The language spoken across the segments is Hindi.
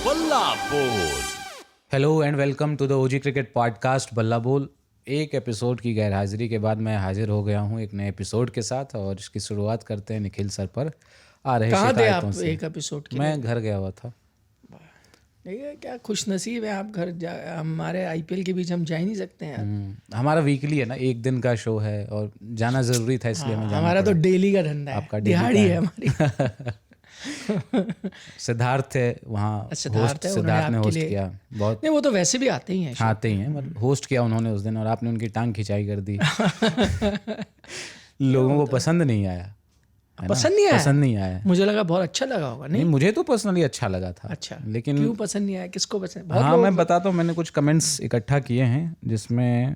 बल्ला Bol. Hello and welcome to the OG cricket podcast Balla Bol. एक एपिसोड की गैरहाजिरी के बाद मैं हाजिर हो गया हूँ एक नए एपिसोड के साथ, और इसकी शुरुआत करते हैं निखिल सर पर आ रहे शिकायतों से। एक एपिसोड के मैं घर गया हुआ था। ये क्या खुश नसीब है आप घर हमारे आईपीएल के बीच हम जा ही नहीं सकते हैं। हमारा वीकली है ना, एक दिन का शो है और जाना जरूरी था, इसलिए मैं जाना हमारा तो पड़ा। डेली का धंधा है, आपका दिहाड़ी daily है का हमारी। सिद्धार्थ है वहाँ, सिद्धार्थ है, सिद्धार्थ ने आपके होस्ट लिए- किया। बहुत नहीं, वो तो वैसे भी आते ही हैं show। आते ही हैं, मतलब होस्ट किया उन्होंने उस दिन, और आपने उनकी टांग खिंचाई कर दी। लोगों को पसंद नहीं आया, है ना? पसंद नहीं आया? पसंद नहीं आया। मुझे लगा बहुत अच्छा लगा होगा। नहीं, नहीं, मुझे तो पर्सनली अच्छा लगा था। अच्छा, लेकिन क्यों पसंद नहीं आया? किसको पसंद? बहुत हाँ, लोगों मैं को- बताता हूँ, मैंने कुछ कमेंट्स इकट्ठा किए हैं जिसमें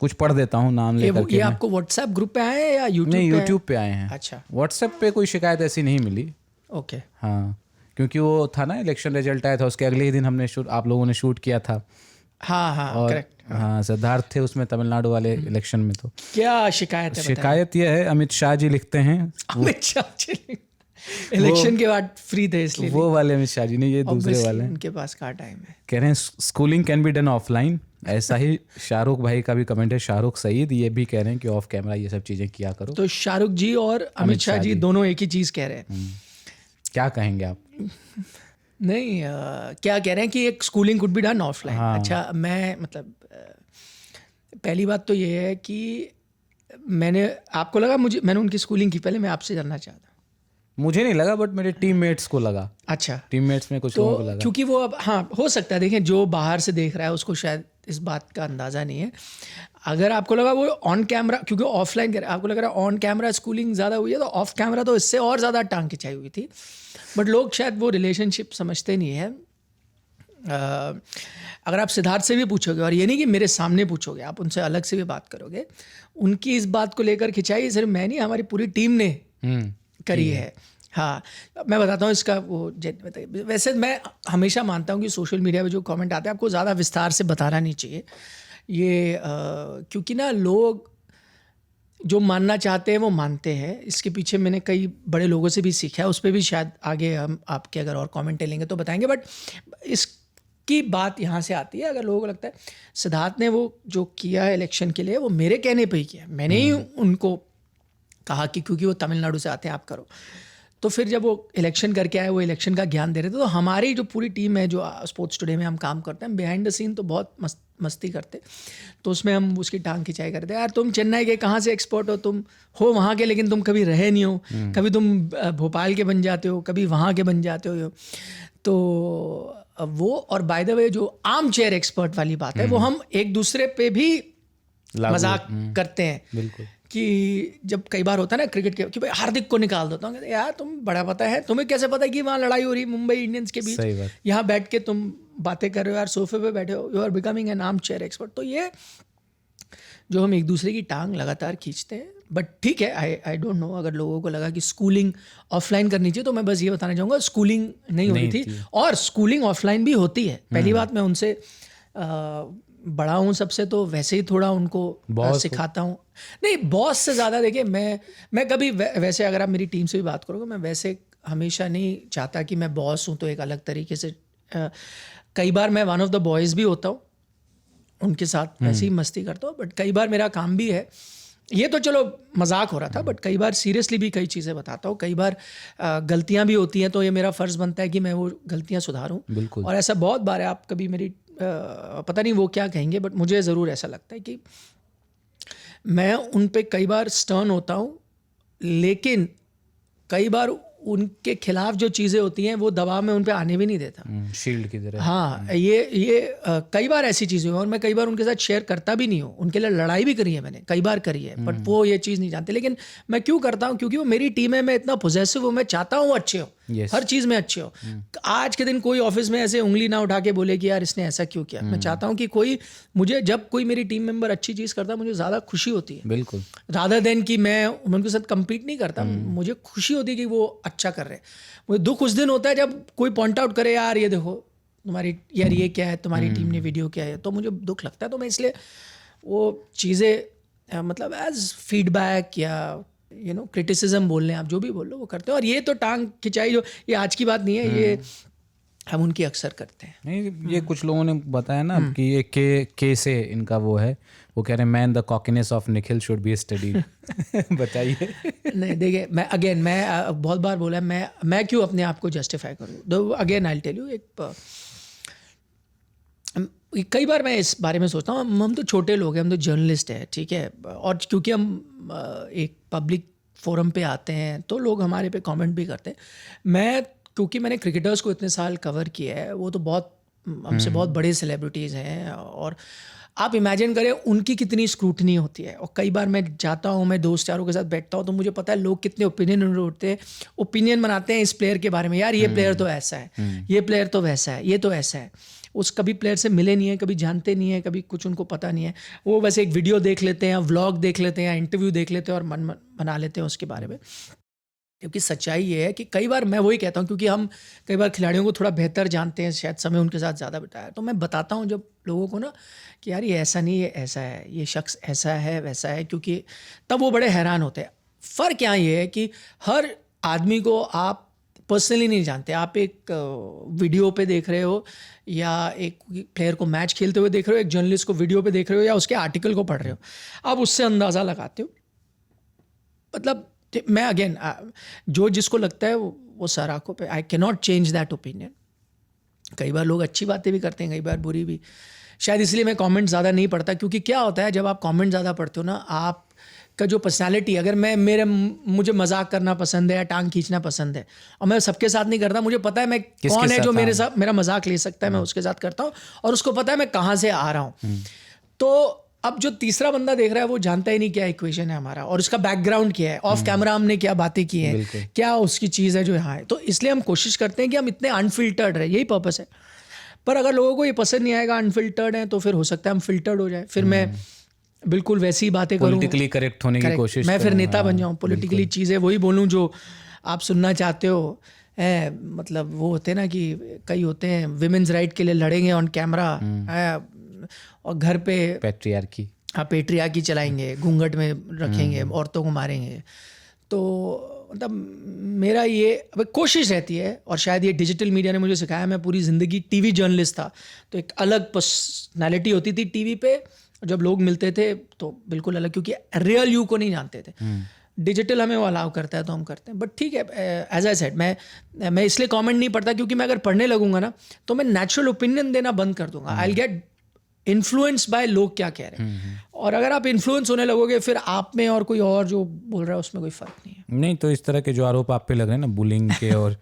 कुछ पढ़ देता हूँ नाम लेकर के। ये आपको व्हाट्सएप ग्रुप पे आए हैं या यूट्यूब नहीं, पे आए? यूट्यूब पे आए हैं। अच्छा, व्हाट्सएप पे कोई शिकायत ऐसी नहीं मिली। ओके। हाँ, क्योंकि वो था ना, इलेक्शन रिजल्ट आया था, उसके अगले ही दिन हमने आप लोगों ने शूट किया था। हाँ, और करेक्ट। हाँ, सिद्धार्थ थे उसमें, तमिलनाडु वाले इलेक्शन में। तो क्या शिकायत है? शिकायत ये है, अमित शाह जी लिखते हैं, अमित शाह जी इलेक्शन के बाद फ्री थे इसलिए वो वाले अमित शाह जी नहीं, ये दूसरे Obviously, वाले हैं। उनके पास कहाँ टाइम है। कह रहे हैं schooling can be done offline. ऐसा ही शाहरुख भाई का भी कमेंट है, शाहरुख सईद, ये भी कह रहे हैं कि ऑफ कैमरा ये सब चीजें किया करो। तो शाहरुख जी और अमित शाह जी दोनों एक ही चीज कह रहे हैं। क्या कहेंगे आप? नहीं, क्या कह रहे हैं कि एक schooling could be done offline. हाँ। अच्छा, मैं मतलब पहली बात तो ये है कि आपको लगा मैंने उनकी स्कूलिंग की, पहले मैं आपसे जानना चाहता हूँ। मुझे नहीं लगा, बट मेरे टीममेट्स को लगा। अच्छा, टीममेट्स में कुछ तो लोगों को लगा। क्योंकि वो अब हाँ हो सकता है, देखें, जो बाहर से देख रहा है उसको शायद इस बात का अंदाज़ा नहीं है। अगर आपको लगा वो ऑन कैमरा, क्योंकि ऑफलाइन कर आपको लग रहा है ऑन कैमरा स्कूलिंग ज़्यादा हुई है, तो ऑफ कैमरा तो इससे और ज़्यादा टांग खिंचाई हुई थी। बट लोग शायद वो रिलेशनशिप समझते नहीं है। अगर आप सिद्धार्थ से भी पूछोगे, और ये नहीं कि मेरे सामने पूछोगे, आप उनसे अलग से भी बात करोगे, उनकी इस बात को लेकर खिंचाई सिर्फ मैं नहीं, हमारी पूरी टीम ने करी है। हाँ, मैं बताता हूँ इसका वो वैसे मैं हमेशा मानता हूँ कि सोशल मीडिया पे जो कमेंट आते हैं आपको ज़्यादा विस्तार से बताना नहीं चाहिए ये, क्योंकि ना लोग जो मानना चाहते हैं वो मानते हैं। इसके पीछे मैंने कई बड़े लोगों से भी सीखा है, उस पर भी शायद आगे हम आपके अगर और कमेंट लेंगे तो बताएंगे। बट इसकी बात यहाँ से आती है, अगर लोगों को लगता है सिद्धार्थ ने वो जो किया है इलेक्शन के लिए वो मेरे कहने पे ही किया, मैंने ही उनको कहा कि क्योंकि वो तमिलनाडु से आते हैं आप करो, तो फिर जब वो इलेक्शन करके आए, वो इलेक्शन का ज्ञान दे रहे थे, तो हमारी जो पूरी टीम है जो स्पोर्ट्स टुडे में हम काम करते हैं, बिहाइंड द सीन तो बहुत मस्ती करते, तो उसमें हम उसकी टांग खिंचाई करते, यार तुम चेन्नई के कहाँ से एक्सपर्ट हो, तुम हो वहाँ के लेकिन तुम कभी रहे नहीं हो, कभी तुम भोपाल के बन जाते हो, कभी वहाँ के बन जाते हो। तो वो, और बाय द वे जो आर्म चेयर एक्सपर्ट वाली बात है, वो हम एक दूसरे पे भी मजाक करते हैं। बिल्कुल, कि जब कई बार होता है ना क्रिकेट के कि भाई हार्दिक को निकाल देता हूँ, यार तुम बड़ा पता है, तुम्हें कैसे पता है कि वहाँ लड़ाई हो रही मुंबई इंडियंस के बीच, यहाँ बैठ के तुम बातें कर रहे हो, यार सोफे पे बैठे हो, you are becoming an armchair expert. तो ये जो हम एक दूसरे की टांग लगातार खींचते हैं। बट ठीक है, आई डोंट नो, अगर लोगों को लगा कि स्कूलिंग ऑफलाइन करनी चाहिए, तो मैं बस ये बताना चाहूँगा स्कूलिंग नहीं हो रही थी, और स्कूलिंग ऑफलाइन भी होती है। पहली बात, मैं उनसे बड़ा हूँ सबसे, तो वैसे ही थोड़ा उनको सिखाता हूँ। नहीं, बॉस से ज़्यादा, देखिए मैं कभी वैसे, अगर आप मेरी टीम से भी बात करोगे, मैं वैसे हमेशा नहीं चाहता कि मैं बॉस हूँ तो एक अलग तरीके से। कई बार मैं वन ऑफ द बॉयज़ भी होता हूँ, उनके साथ वैसे ही मस्ती करता हूँ, बट कई बार मेरा काम भी है, ये तो चलो मजाक हो रहा था, बट कई बार सीरियसली भी कई चीज़ें बताता हूँ। कई बार गलतियाँ भी होती हैं, तो ये मेरा फ़र्ज़ बनता है कि मैं वो गलतियाँ सुधारूँ। और ऐसा बहुत बार है, आप कभी मेरी पता नहीं वो क्या कहेंगे, बट मुझे ज़रूर ऐसा लगता है कि मैं उन पे कई बार स्टर्न होता हूँ, लेकिन कई बार उनके खिलाफ जो चीज़ें होती हैं वो दबाव में उन पे आने भी नहीं देता, शील्ड की तरह। हाँ, ये कई बार ऐसी चीज़ें हुई, और मैं कई बार उनके साथ शेयर करता भी नहीं हूँ, उनके लिए लड़ाई भी करी है मैंने, कई बार करी है, बट वो ये चीज़ नहीं जानते। लेकिन मैं क्यों करता हूँ? क्योंकि वो मेरी टीम है, मैं इतना पॉजिटिव हूँ, मैं चाहता हूँ अच्छे हो, हर चीज़ में अच्छे हो। आज के दिन कोई ऑफिस में ऐसे उंगली ना उठा के बोले कि यार इसने ऐसा क्यों किया। मैं चाहता हूँ कि जब कोई मेरी टीम मेंबर अच्छी चीज़ करता है, मुझे ज़्यादा खुशी होती है, बिल्कुल, रादर देन कि मैं उनके साथ कम्पीट नहीं करता। मुझे खुशी होती है कि वो अच्छा कर रहे हैं। मुझे दुख उस दिन होता है जब कोई पॉइंट आउट करे, यार ये देखो तुम्हारी, यार ये क्या है, तुम्हारी टीम ने वीडियो क्या है, तो मुझे दुख लगता है। तो मैं इसलिए वो चीज़ें मतलब एज फीडबैक या क्रिटिसिज्म बोल लें, आप जो भी बोल लो वो करते हैं। और ये तो टांग खिंचाई जो, ये आज की बात नहीं है, ये हम उनकी अक्सर करते हैं। नहीं, ये कुछ लोगों ने बताया ना कि ये के से इनका वो है, वो कह रहे हैं man the cockiness of Nikhil should be studied. बताइए। नहीं देखिए, मैं बहुत बार बोला है, मैं क्यों अपने आप को जस्टिफाई करूँ। अगेन आई टेल यू, कई बार मैं इस बारे में सोचता हूँ, हम तो छोटे लोग हैं, हम तो जर्नलिस्ट हैं, ठीक है, और क्योंकि हम एक पब्लिक फोरम पे आते हैं तो लोग हमारे पे कमेंट भी करते हैं। क्योंकि मैंने क्रिकेटर्स को इतने साल कवर किया है, वो तो बहुत हमसे बहुत बड़े सेलिब्रिटीज़ हैं, और आप इमेजिन करें उनकी कितनी स्क्रूटनी होती है। और कई बार मैं जाता हूँ, मैं दोस्त यारों के साथ बैठता हूँ, तो मुझे पता है लोग कितने ओपिनियन बनाते हैं इस प्लेयर के बारे में, यार ये प्लेयर तो ऐसा है, ये प्लेयर तो वैसा है, ये तो ऐसा है। उस कभी प्लेयर से मिले नहीं है, कभी जानते नहीं है, कभी कुछ उनको पता नहीं है, वो बस एक वीडियो देख लेते हैं, व्लॉग देख लेते हैं, इंटरव्यू देख लेते हैं और मन बना लेते हैं उसके बारे में। क्योंकि सच्चाई ये है कि कई बार मैं वही कहता हूँ, क्योंकि हम कई बार खिलाड़ियों को थोड़ा बेहतर जानते हैं, शायद समय उनके साथ ज़्यादा बिताया, तो मैं बताता हूँ जब लोगों को ना कि यार ये ऐसा नहीं, ये ऐसा है, ये शख्स ऐसा है वैसा है, क्योंकि तब वो बड़े हैरान होते हैं। फ़र्क यहाँ ये है कि हर आदमी को आप पर्सनली नहीं जानते, आप एक वीडियो पे देख रहे हो, या एक प्लेयर को मैच खेलते हुए देख रहे हो, एक जर्नलिस्ट को वीडियो पे देख रहे हो, या उसके आर्टिकल को पढ़ रहे हो, आप उससे अंदाज़ा लगाते हो। मतलब मैं अगेन, जो जिसको लगता है वो सर आंखों पे, I can not change that opinion. कई बार लोग अच्छी बातें भी करते हैं, कई बार बुरी भी। शायद इसलिए मैं कमेंट ज़्यादा नहीं पढ़ता, क्योंकि क्या होता है जब आप कमेंट ज़्यादा पढ़ते हो ना, आपका जो पर्सनालिटी, अगर मुझे मजाक करना पसंद है या टांग खींचना पसंद है, और मैं सबके साथ नहीं करता, मुझे पता है मैं कौन है जो मेरे साथ मेरा मजाक ले सकता है, मैं उसके साथ करता हूँ, और उसको पता है मैं कहाँ से आ रहा हूँ। तो अब जो तीसरा बंदा देख रहा है वो जानता ही नहीं क्या इक्वेशन है हमारा, और उसका बैकग्राउंड क्या है, ऑफ कैमरा हमने क्या बातें की हैं, क्या उसकी चीज़ है जो यहाँ है। तो इसलिए हम कोशिश करते हैं कि हम इतने अनफिल्टर्ड रहे, यही पर्पस है। पर अगर लोगों को ये पसंद नहीं आएगा, अनफिल्टर्ड है, तो फिर हो सकता है हम फिल्टर्ड हो जाए, फिर मैं बिल्कुल वैसी ही बातें करूँ, पॉलिटिकली करेक्ट होने की कोशिश, मैं फिर नेता बन जाऊँ, पॉलिटिकली चीज़ें वही बोलूँ जो आप सुनना चाहते हो। मतलब वो होते हैं ना कि कई होते हैं विमेंस राइट के लिए लड़ेंगे ऑन कैमरा, और घर पे पैट्रियार्की, हाँ पेट्रियार्की चलाएंगे, घूंघट में रखेंगे, औरतों को मारेंगे। तो मतलब मेरा ये अब कोशिश रहती है, और शायद ये डिजिटल मीडिया ने मुझे सिखाया। मैं पूरी ज़िंदगी टीवी जर्नलिस्ट था, तो एक अलग पर्सनैलिटी होती थी टीवी पे, जब लोग मिलते थे तो बिल्कुल अलग, क्योंकि रियल यू को नहीं जानते थे। डिजिटल हमें वो अलाउ करता है तो हम करते हैं। बट ठीक है, एज आई सेड, मैं इसलिए कमेंट नहीं पढ़ता, क्योंकि मैं अगर पढ़ने लगूंगा ना तो मैं नेचुरल ओपिनियन देना बंद कर दूंगा। I will get influence by लोग क्या कह रहे हैं, और अगर आप इन्फ्लुएंस होने लगोगे फिर आप में और कोई और जो बोल रहा है उसमें कोई फ़र्क नहीं है। नहीं, तो इस तरह के जो आरोप आप पे लग रहे हैं ना बुलिंग के, और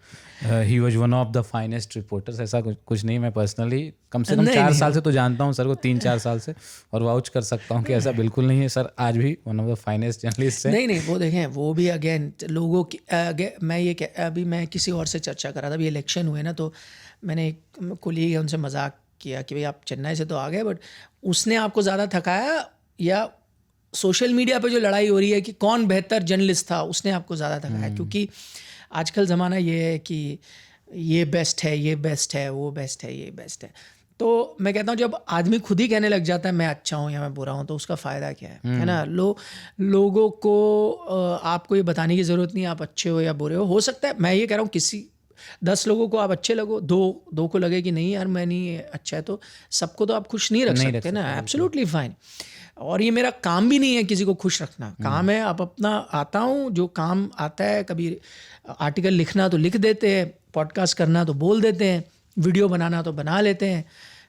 he was one of the finest reporters, ऐसा कुछ नहीं। मैं पर्सनली कम से कम 4 साल से तो जानता हूँ सर को, 3-4 साल से, और वाउच कर सकता हूँ कि ऐसा बिल्कुल नहीं है सर। आज भी one of the finest journalist हैं। नहीं, वो देखें, वो भी अगेन लोगों की अभी मैं किसी और से चर्चा कर रहा था, अभी इलेक्शन हुए ना, तो मैंने एक कोलीग है उनसे मजाक किया कि भाई आप चेन्नई से तो आ गए, बट उसने आपको ज़्यादा थकाया, या सोशल मीडिया पे जो लड़ाई हो रही है कि कौन बेहतर जर्नलिस्ट था, उसने आपको ज़्यादा थकाया? क्योंकि आजकल ज़माना ये है कि ये बेस्ट है, ये बेस्ट है, वो बेस्ट है, ये बेस्ट है। तो मैं कहता हूँ जब आदमी खुद ही कहने लग जाता है मैं अच्छा हूँ या मैं बुरा हूँ, तो उसका फ़ायदा क्या है ना। लोगों को आपको ये बताने की ज़रूरत नहीं आप अच्छे हो या बुरे हो सकता है, मैं ये कह रहा हूँ किसी 10 लोगों को आप अच्छे लगो, दो को लगे कि नहीं यार मैं नहीं अच्छा है, तो सबको तो आप खुश नहीं रख सकते ना। एब्सोल्युटली फाइन, और ये मेरा काम भी नहीं है किसी को खुश रखना। काम है आप अपना, आता हूँ जो काम आता है, कभी आर्टिकल लिखना तो लिख देते हैं, पॉडकास्ट करना तो बोल देते हैं, वीडियो बनाना तो बना लेते हैं,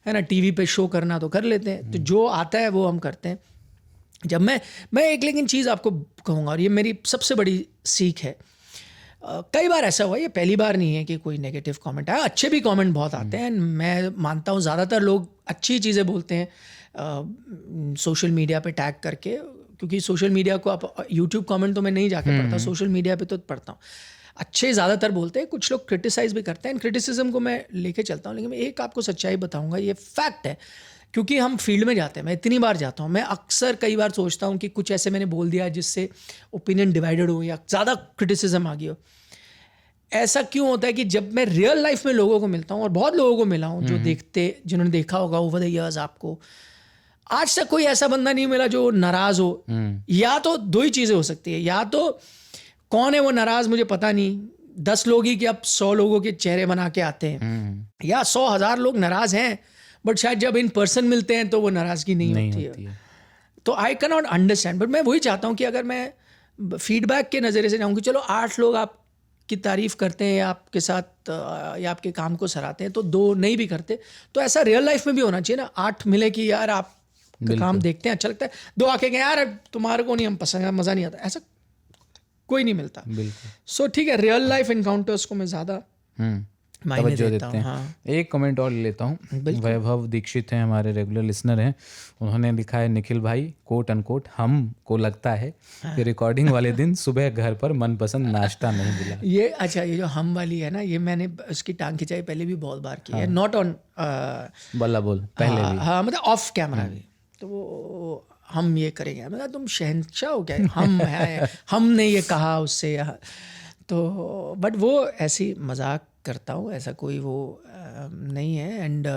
है ना, टीवी पे शो करना तो कर लेते हैं। तो जो आता है वो हम करते हैं। जब मैं एक लेकिन चीज़ आपको कहूँगा, और ये मेरी सबसे बड़ी सीख है, कई बार ऐसा हुआ, ये पहली बार नहीं है कि कोई नेगेटिव कमेंट आया, अच्छे भी कमेंट बहुत आते हैं। मैं मानता हूँ ज़्यादातर लोग अच्छी चीज़ें बोलते हैं सोशल मीडिया पे टैग करके, क्योंकि सोशल मीडिया को आप यूट्यूब कमेंट तो मैं नहीं जाके पढ़ता, सोशल मीडिया पे तो पढ़ता हूँ। अच्छे ज़्यादातर बोलते हैं, कुछ लोग क्रिटिसाइज़ भी करते हैं, क्रिटिसिज्म को मैं लेके चलता हूँ। लेकिन मैं एक आपको सच्चाई बताऊँगा, ये फैक्ट है, क्योंकि हम फील्ड में जाते हैं, मैं इतनी बार जाता हूँ, मैं अक्सर कई बार सोचता हूँ कि कुछ ऐसे मैंने बोल दिया जिससे ओपिनियन डिवाइडेड हो या ज़्यादा क्रिटिसिज्म आ गई हो। ऐसा क्यों होता है कि जब मैं रियल लाइफ में लोगों को मिलता हूँ, और बहुत लोगों को मिला हूँ जो जिन्होंने देखा होगा ओवर द ईयर्स, आज तक कोई ऐसा बंदा नहीं मिला जो नाराज हो। या तो दो ही चीजें हो सकती है, या तो कौन है वो नाराज मुझे पता नहीं, 10 लोग ही कि अब 100 लोगों के चेहरे बना के आते हैं, या 100,000 लोग नाराज हैं बट शायद जब इन पर्सन मिलते हैं तो वो नाराजगी नहीं होती है। तो I can not understand, but मैं वही चाहता हूँ कि अगर मैं फीडबैक के नज़रिए से जाऊँ कि चलो 8 लोग आपकी तारीफ करते हैं, आपके साथ या आपके काम को सराहते हैं, तो 2 नहीं भी करते, तो ऐसा रियल लाइफ में भी होना चाहिए ना। 8 मिले कि यार आप काम देखते हैं अच्छा लगता है, 2 आके कहें यार तुम्हारे को नहीं हम पसंद, मज़ा नहीं आता, ऐसा कोई नहीं मिलता। सो ठीक है, रियल लाइफ इनकाउंटर्स को मैं ज़्यादा तवज्जो देते हैं। हाँ। एक कमेंट और लेता हूँ, वैभव दीक्षित हैं, हमारे रेगुलर लिसनर हैं, उन्होंने लिखा है, निखिल भाई कोट अनकोट हमको लगता है कि रिकॉर्डिंग वाले दिन सुबह घर पर मनपसंद नाश्ता नहीं मिला। ये अच्छा, ये जो हम वाली है ना, ये मैंने उसकी टांग खिंचाई पहले भी बहुत बार की है, नॉट ऑन बल्ला बोल पहले भी, हाँ मतलब ऑफ कैमरा भी। तो वो हम ये करेंगे, मतलब तुम शहंशाह हो क्या, हम है, हमने ये कहा उससे, तो बट वो ऐसी मजाक करता हूँ, ऐसा कोई वो नहीं है। एंड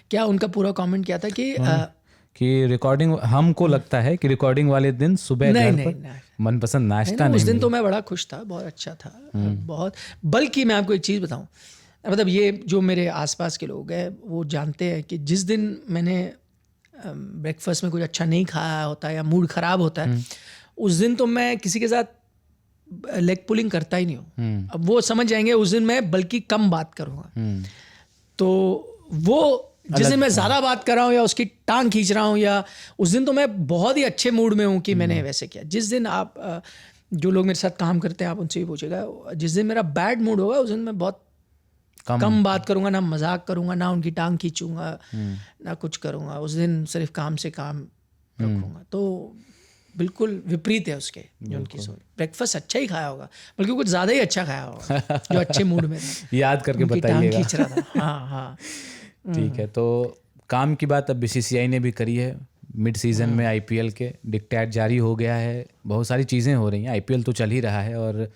क्या उनका पूरा कमेंट क्या था कि रिकॉर्डिंग हमको लगता है कि रिकॉर्डिंग वाले दिन सुबह नहीं, मनपसंद नाश्ता नहीं, उस दिन तो मैं बड़ा खुश था, बहुत अच्छा था, बहुत। बल्कि मैं आपको एक चीज़ बताऊँ, मतलब ये जो मेरे आसपास के लोग हैं वो जानते हैं कि जिस दिन मैंने ब्रेकफास्ट में कुछ अच्छा नहीं खाया होता या मूड ख़राब होता है, उस दिन तो मैं किसी के साथ लेग पुलिंग करता ही नहीं हूँ। अब वो समझ जाएंगे उस दिन मैं बल्कि कम बात करूँगा। तो वो जिस दिन मैं ज़्यादा बात कर रहा हूँ या उसकी टांग खींच रहा हूँ, या उस दिन तो मैं बहुत ही अच्छे मूड में हूँ कि मैंने वैसे किया। जिस दिन आप जो लोग मेरे साथ काम करते हैं आप उनसे भी पूछेगा, जिस दिन मेरा बैड मूड होगा उस दिन मैं बहुत कम बात करूँगा, ना मजाक करूँगा, ना उनकी टांग खींचूंगा, ना कुछ करूँगा। उस दिन सिर्फ काम से काम रखूँगा। तो बिल्कुल विपरीत है उसके जो उनकी सोच। ब्रेकफास्ट अच्छा ही खाया होगा, बल्कि कुछ ज़्यादा ही अच्छा खाया होगा जो अच्छे मूड में था। याद करके बताइएगा। खींच रहा था। हाँ ठीक है। तो काम की बात अब BCCI ने भी करी है। मिड सीज़न में IPL के डिक्टेट जारी हो गया है, बहुत सारी चीज़ें हो रही हैं। IPL तो चल ही रहा है, और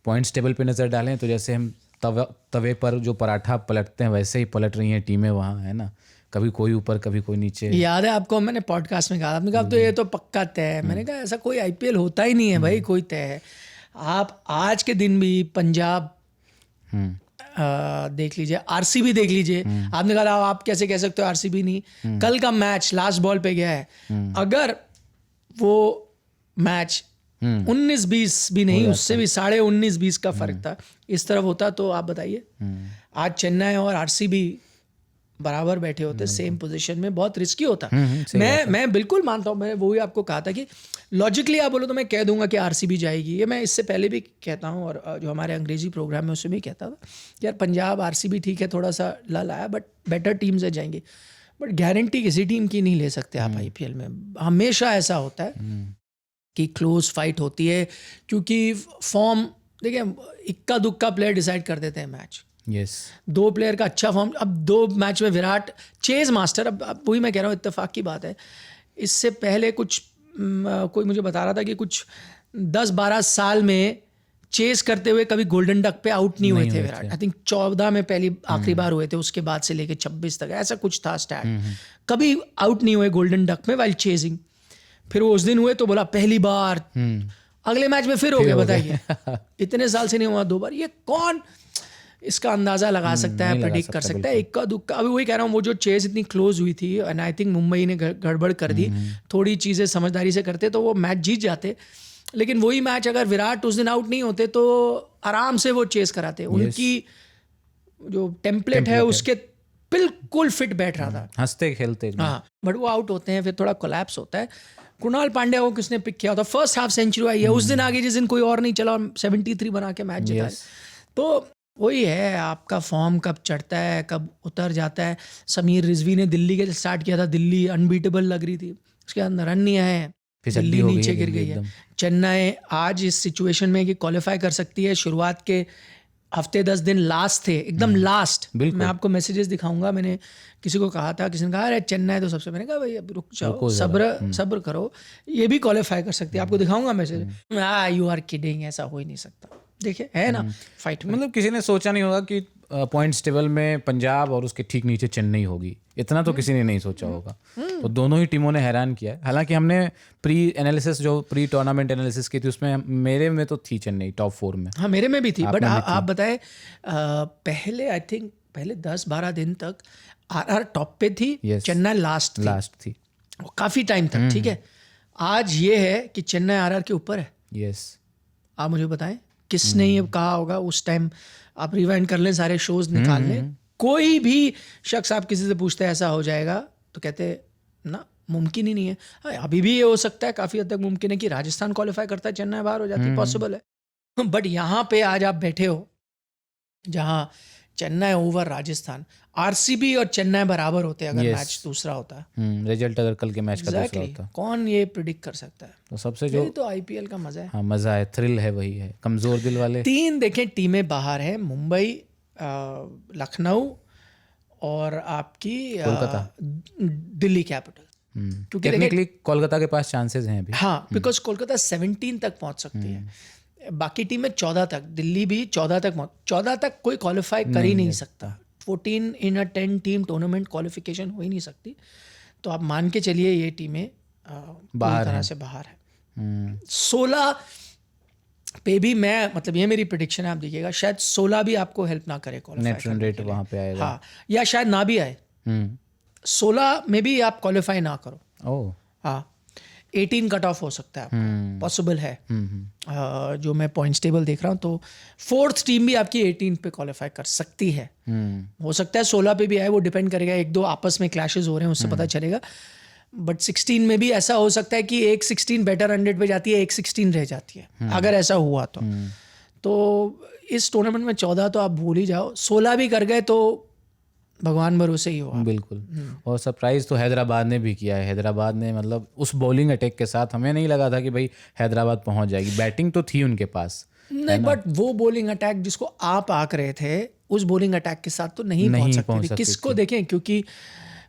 पॉइंट्स टेबल पे नज़र डालें तो जैसे हम तवे पर जो पराठा पलटते हैं वैसे ही पलट रही हैं टीमें वहाँ, है ना। कभी कोई ऊपर कभी कोई नीचे। याद है आपको, मैंने पॉडकास्ट में कहा, आपने कहा तो ये तो पक्का तय है। मैंने कहा ऐसा कोई IPL होता ही नहीं है भाई, कोई तय है। आप आज के दिन भी पंजाब देख लीजिए, RCB देख लीजिए। आपने कहा आप कैसे कह सकते हो RCB नहीं, कल का मैच लास्ट बॉल पे गया है। अगर वो मैच 19-20 भी नहीं, उससे भी 19.5-20 का फर्क था, इस तरफ होता तो आप बताइए, आज चेन्नई और RCB बराबर बैठे होते सेम पोजीशन में, बहुत रिस्की होता। मैं बिल्कुल मानता हूँ, मैंने वही आपको कहा था कि लॉजिकली आप बोलो तो मैं कह दूंगा कि RCB जाएगी। ये मैं इससे पहले भी कहता हूँ, और जो हमारे अंग्रेजी प्रोग्राम में उसमें भी कहता था कि यार पंजाब RCB ठीक है, थोड़ा सा लल आया, बट बेटर टीम से जाएंगी। बट गारंटी किसी टीम की नहीं ले सकते आप IPL में। हमेशा ऐसा होता है कि क्लोज फाइट होती है, क्योंकि फॉर्म देखिए, इक्का दुक्का प्लेयर डिसाइड कर देते हैं मैच। यस 2 प्लेयर का अच्छा फॉर्म, अब 2 मैच में विराट चेज मास्टर, अब वही मैं कह रहा हूँ, इत्तेफाक की बात है। इससे पहले कुछ कोई मुझे बता रहा था कि कुछ 10-12 साल में चेज करते हुए कभी गोल्डन डक पे आउट नहीं हुए थे विराट। आई थिंक 14 में पहली आखिरी बार हुए थे, उसके बाद से लेके 26 तक ऐसा कुछ था स्टैट, कभी आउट नहीं हुए गोल्डन डक में वाइल चेजिंग। फिर वो उस दिन हुए तो बोला पहली बार, अगले मैच में फिर हो गया। बताइए इतने साल से नहीं हुआ 2 बार। ये कौन इसका अंदाजा लगा सकता है, प्रेडिक्ट कर सकता है? इक्का दुक्का। अभी वही कह रहा हूँ, वो जो चेस इतनी क्लोज हुई थी, एंड आई थिंक मुंबई ने गड़बड़ कर दी। थोड़ी चीज़ें समझदारी से करते तो वो मैच जीत जाते, लेकिन वही मैच अगर विराट उस दिन आउट नहीं होते तो आराम से वो चेस कराते। उनकी जो टेम्पलेट है उसके बिल्कुल फिट बैठ रहा था, हंसते खेलते। हाँ, बट वो आउट होते हैं, फिर थोड़ा कोलैप्स होता है। कुणाल पांड्या को किसने पिक किया होता? फर्स्ट हाफ सेंचुरी आई है उस दिन आगे, जिस दिन कोई और नहीं चला, और 73 बना के मैच जीता है। तो वही है, आपका फॉर्म कब चढ़ता है कब उतर जाता है। समीर रिजवी ने दिल्ली के स्टार्ट किया था, दिल्ली अनबीटेबल लग रही थी, उसके अंदर रन नहीं आए, दिल्ली नीचे गिर गई है। चेन्नई आज इस सिचुएशन में कि क्वालिफाई कर सकती है। शुरुआत के हफ्ते 10 दिन लास्ट थे, एकदम लास्ट। मैं आपको मैसेजेस दिखाऊंगा, मैंने किसी को कहा था, किसी ने कहा अरे चेन्नई तो सबसे, मैंने कहा भाई अब रुक जाओ, सब्र करो, ये भी क्वालिफाई कर सकती है। आपको दिखाऊंगा मैसेज। यू आर किडिंग, ऐसा हो ही नहीं सकता। देखिए है ना फाइट में। मतलब किसी ने सोचा नहीं होगा कि पॉइंट्स टेबल में पंजाब और उसके ठीक नीचे चेन्नई होगी, इतना तो किसी ने नहीं सोचा होगा। तो दोनों ही टीमों ने हैरान किया है। हालांकि हमने प्री टूर्नामेंट एनालिसिस की थी, उसमें मेरे में तो थी चेन्नई टॉप 4 में। हाँ, मेरे में भी थी, बट आप बताएं पहले आई थिंक पहले 10-12 दिन तक आरआर टॉप पे थी, चेन्नई लास्ट थी काफ़ी टाइम तक। ठीक है, आज ये है कि चेन्नई आरआर के ऊपर है। यस, आप मुझे बताएं किसने ये कहा होगा उस टाइम? आप रिवाइंड कर लें, सारे शोज निकाल लें, कोई भी शख्स आप किसी से पूछते हैं ऐसा हो जाएगा तो कहते ना, मुमकिन ही नहीं है। हाँ, अभी भी ये हो सकता है, काफ़ी हद तक मुमकिन है कि राजस्थान क्वालिफाई करता है, चेन्नई बाहर हो जाती है, पॉसिबल है। बट यहाँ पे आज आप बैठे हो जहाँ चेन्नई ओवर राजस्थान, आरसीबी और चेन्नई बराबर होते हैं अगर मैच दूसरा होता है। रिजल्ट अगर कल के मैच का दूसरा होता, कौन ये प्रिडिक्ट कर सकता है? तो सबसे जो तो आईपीएल का मजा है। हाँ, मजा है, थ्रिल है, वही है, कमजोर दिल वाले 3 देखें टीमें बाहर है, मुंबई, लखनऊ और आपकी दिल्ली कैपिटल। क्योंकि टेक्निकली कोलकाता के पास चांसेस हैं अभी। हाँ, बिकॉज कोलकाता 17 तक पहुंच सकती है, बाकी टीमें 14 तक, दिल्ली भी 14 तक कोई क्वालिफाई कर ही नहीं सकता। 14 इन अ 10 टीम टूर्नामेंट क्वालिफिकेशन हो ही नहीं सकती। तो आप मान के चलिए ये टीमें पूरी तरह से बाहर है। 16 पे भी मैं, मतलब ये मेरी प्रेडिक्शन है, आप देखिएगा शायद 16 भी आपको हेल्प ना करे क्वालिफाई। नेट रन रेट वहाँ पे आएगा। हाँ, या शायद ना भी आए। 16 में भी आप क्वालिफाई ना करो। ओह, हाँ, 18 कट ऑफ हो सकता है, पॉसिबल है। जो मैं पॉइंट्स टेबल देख रहा हूँ तो 4th टीम भी आपकी 18 पे क्वालिफाई कर सकती है। हो सकता है 16 पे भी आए, वो डिपेंड करेगा, 1-2 आपस में क्लैशेस हो रहे हैं उससे पता चलेगा। बट 16 में भी ऐसा हो सकता है कि एक 16 बेटर 100 पे जाती है, एक 16 रह जाती है, अगर ऐसा हुआ तो इस टूर्नामेंट में 14 तो आप भूल ही जाओ, 16 भी कर गए तो भगवान भरोसे ही हुआ। बिल्कुल। और सरप्राइज तो हैदराबाद ने भी किया है। हैदराबाद ने, मतलब उस बॉलिंग अटैक के साथ हमें नहीं लगा था कि भाई हैदराबाद पहुंच जाएगी। बैटिंग तो थी उनके पास नहीं, बट वो बॉलिंग अटैक जिसको आप आंक रहे थे, उस बॉलिंग अटैक के साथ तो नहीं पहुंच सकती थी। किसको देखें, क्योंकि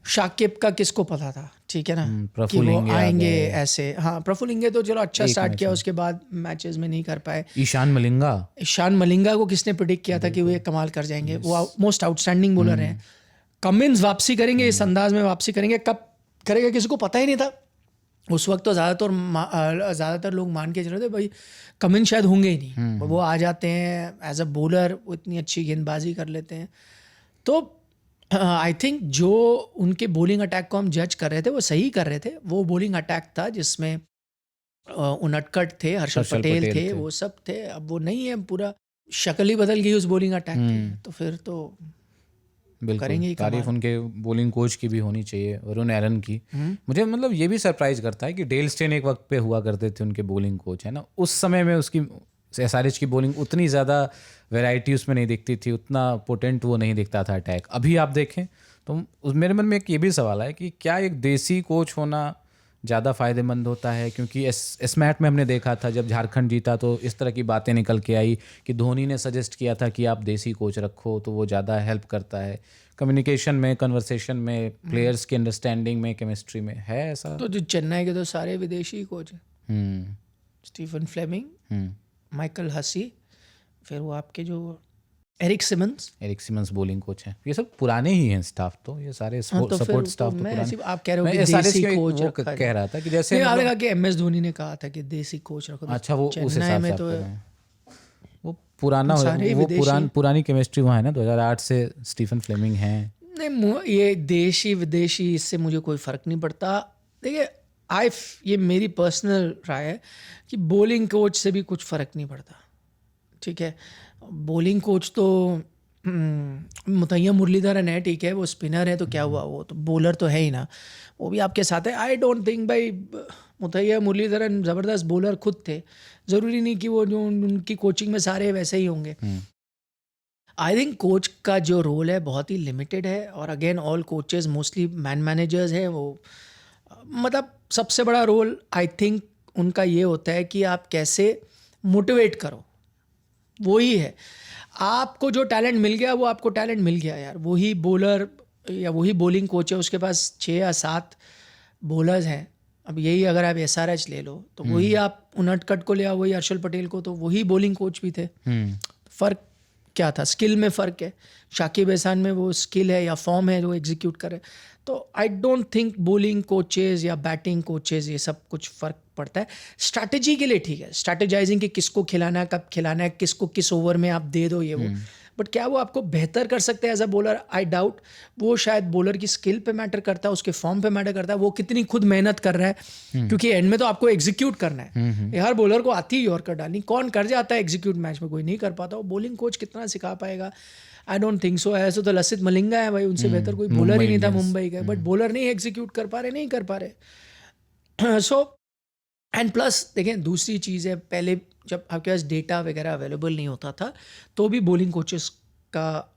शाकिब का किसको पता था, ठीक है ना, कि वो आएंगे ऐसे। हाँ, प्रफुल्ल इंगे तो चलो अच्छा स्टार्ट किया, उसके बाद मैचेस में नहीं कर पाए। ईशान मलिंगा को किसने प्रेडिक्ट किया था कि वो ये कमाल कर जाएंगे? वो मोस्ट आउटस्टैंडिंग बॉलर हैं। कमिंस वापसी करेंगे, इस अंदाज में वापसी करेंगे, कब करेगा किसी को पता ही नहीं था उस वक्त। तो ज़्यादातर लोग मान के चल रहे थे भाई कमिंस शायद होंगे ही नहीं। वो आ जाते हैं एज अ बॉलर, वो इतनी अच्छी गेंदबाजी कर लेते हैं। तो आई थिंक जो उनके बॉलिंग अटैक को हम जज कर रहे थे वो सही कर रहे थे। वो बॉलिंग अटैक था जिसमें उनटकट थे, हर्षल पटेल थे, वो सब थे। अब वो नहीं है, पूरा शक्ल ही बदल गई उस बॉलिंग अटैक की। तो फिर तो बिल्कुल तारीफ उनके बॉलिंग कोच की भी होनी चाहिए, वरुण एरन की। मुझे मतलब ये भी सरप्राइज करता है कि डेल स्टेन एक वक्त पे हुआ करते थे उनके बॉलिंग कोच, है ना। उस समय में उसकी एसआरएच की बॉलिंग उतनी ज़्यादा वैरायटी उसमें नहीं दिखती थी, उतना पोटेंट वो नहीं दिखता था अटैक। अभी आप देखें तो मेरे मन में एक ये भी सवाल है कि क्या एक देसी कोच होना ज़्यादा फ़ायदेमंद होता है? क्योंकि एसमैट में हमने देखा था जब झारखंड जीता तो इस तरह की बातें निकल के आई कि धोनी ने सजेस्ट किया था कि आप देसी कोच रखो तो वो ज़्यादा हेल्प करता है कम्युनिकेशन में, कन्वर्सेशन में, प्लेयर्स की अंडरस्टैंडिंग में, केमिस्ट्री में। है ऐसा? तो जो चेन्नई के तो सारे विदेशी कोच हैं, स्टीफन फ्लेमिंग, माइकल हसी, फिर वो आपके जो एरिक सिमंस बॉलिंग कोच हैं। ये सब पुराने ही हैं स्टाफ, तो ये सारे सपोर्ट स्टाफ तो पुराने। आप कह रहे हो कि देसी कोच कह रहा था कि जैसे आपने कहा कि एमएस धोनी ने कहा था कि देसी कोच रखो। अच्छा, वो उस हिसाब से तो वो पुराना, वो पुरानी केमिस्ट्री वहाँ है ना। 2008 से स्टीफन फ्लेमिंग हैं। नहीं, ये देशी विदेशी इससे मुझे कोई फ़र्क नहीं पड़ता। देखिए, ये मेरी पर्सनल राय है कि बॉलिंग कोच से भी कुछ फ़र्क नहीं पड़ता, ठीक है। बॉलिंग कोच तो मुतैया मुरलीधरन है, ठीक है, वो स्पिनर है तो क्या हुआ, वो तो बॉलर तो है ही ना, वो भी आपके साथ है। आई डोंट थिंक भाई मुतैया मुरलीधरन ज़बरदस्त बॉलर खुद थे, ज़रूरी नहीं कि वो जो उनकी कोचिंग में सारे वैसे ही होंगे। आई थिंक कोच का जो रोल है बहुत ही लिमिटेड है। और again all coaches mostly managers हैं। वो मतलब सबसे बड़ा रोल आई थिंक उनका ये होता है कि आप कैसे मोटिवेट करो, वही है। आपको जो टैलेंट मिल गया वो आपको टैलेंट मिल गया यार। वही बॉलर या वही बॉलिंग कोच है, उसके पास 6 या 7 बॉलर्स हैं। अब यही अगर आप एसआरएच ले लो तो वही आप उनटकट को ले आओ, वही हर्षल पटेल को, तो वही बॉलिंग कोच भी थे। फ़र्क क्या था, स्किल में फ़र्क है। शाकिब एहसान में वो स्किल है या फॉर्म है जो एग्जीक्यूट करे। तो I don't think bowling coaches या बैटिंग कोचेज ये सब कुछ फ़र्क पड़ता है। स्ट्रैटेजी के लिए ठीक है, स्ट्रैटेजाइजिंग कि किसको खिलाना है, कब खिलाना है, किसको किस ओवर में आप दे दो ये वो, बट क्या वो आपको बेहतर कर सकते हैं as a bowler? I doubt. वो शायद बॉलर की स्किल पे मैटर करता है, उसके फॉर्म पे मैटर करता है, वो कितनी खुद मेहनत कर रहा है, क्योंकि एंड में तो आपको एग्जीक्यूट करना है। हर बॉलर को आती है यॉर्कर डालनी, कौन कर जाता है एग्जीक्यूट मैच में? कोई नहीं कर पाता। वो बॉलिंग कोच कितना सिखा पाएगा? I don't think so. ऐसे तो लसित मलिंगा है भाई, उनसे बेहतर कोई बॉलर ही नहीं था मुंबई का, बट बॉलर नहीं एग्जीक्यूट कर पा रहे। सो एंड प्लस देखें, दूसरी चीज़ है, पहले जब आपके पास डेटा वगैरह अवेलेबल नहीं होता था तो भी बॉलिंग कोचेस का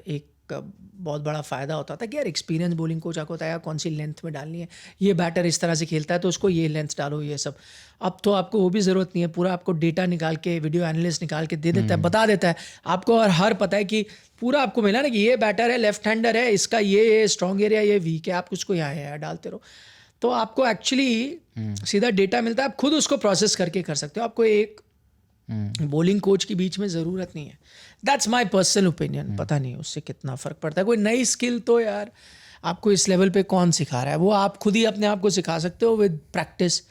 एक बहुत बड़ा फ़ायदा होता था कि यार एक्सपीरियंस बॉलिंग कोच आपको बताया कौन सी लेंथ में डालनी है, ये बैटर इस तरह से खेलता है तो उसको ये लेंथ डालो, ये सब। अब तो आपको वो भी ज़रूरत नहीं है, पूरा आपको डेटा निकाल के, वीडियो एनालिस्ट निकाल के दे देता है, बता देता है आपको, और हर पता है कि पूरा आपको मिला ना कि ये बैटर है, लेफ्ट हैंडर है, इसका ये स्ट्रॉन्ग एरिया, ये वीक है, आप उसको यहाँ डालते रहो। तो आपको एक्चुअली सीधा डेटा मिलता है, आप खुद उसको प्रोसेस करके कर सकते हो। आपको एक बॉलिंग कोच की बीच में ज़रूरत नहीं है। That's my personal opinion. पता नहीं उससे कितना फ़र्क पड़ता है। कोई नई स्किल तो यार आपको इस लेवल पे कौन सिखा रहा है, वो आप खुद ही अपने आप को सिखा सकते हो विद प्रैक्टिस।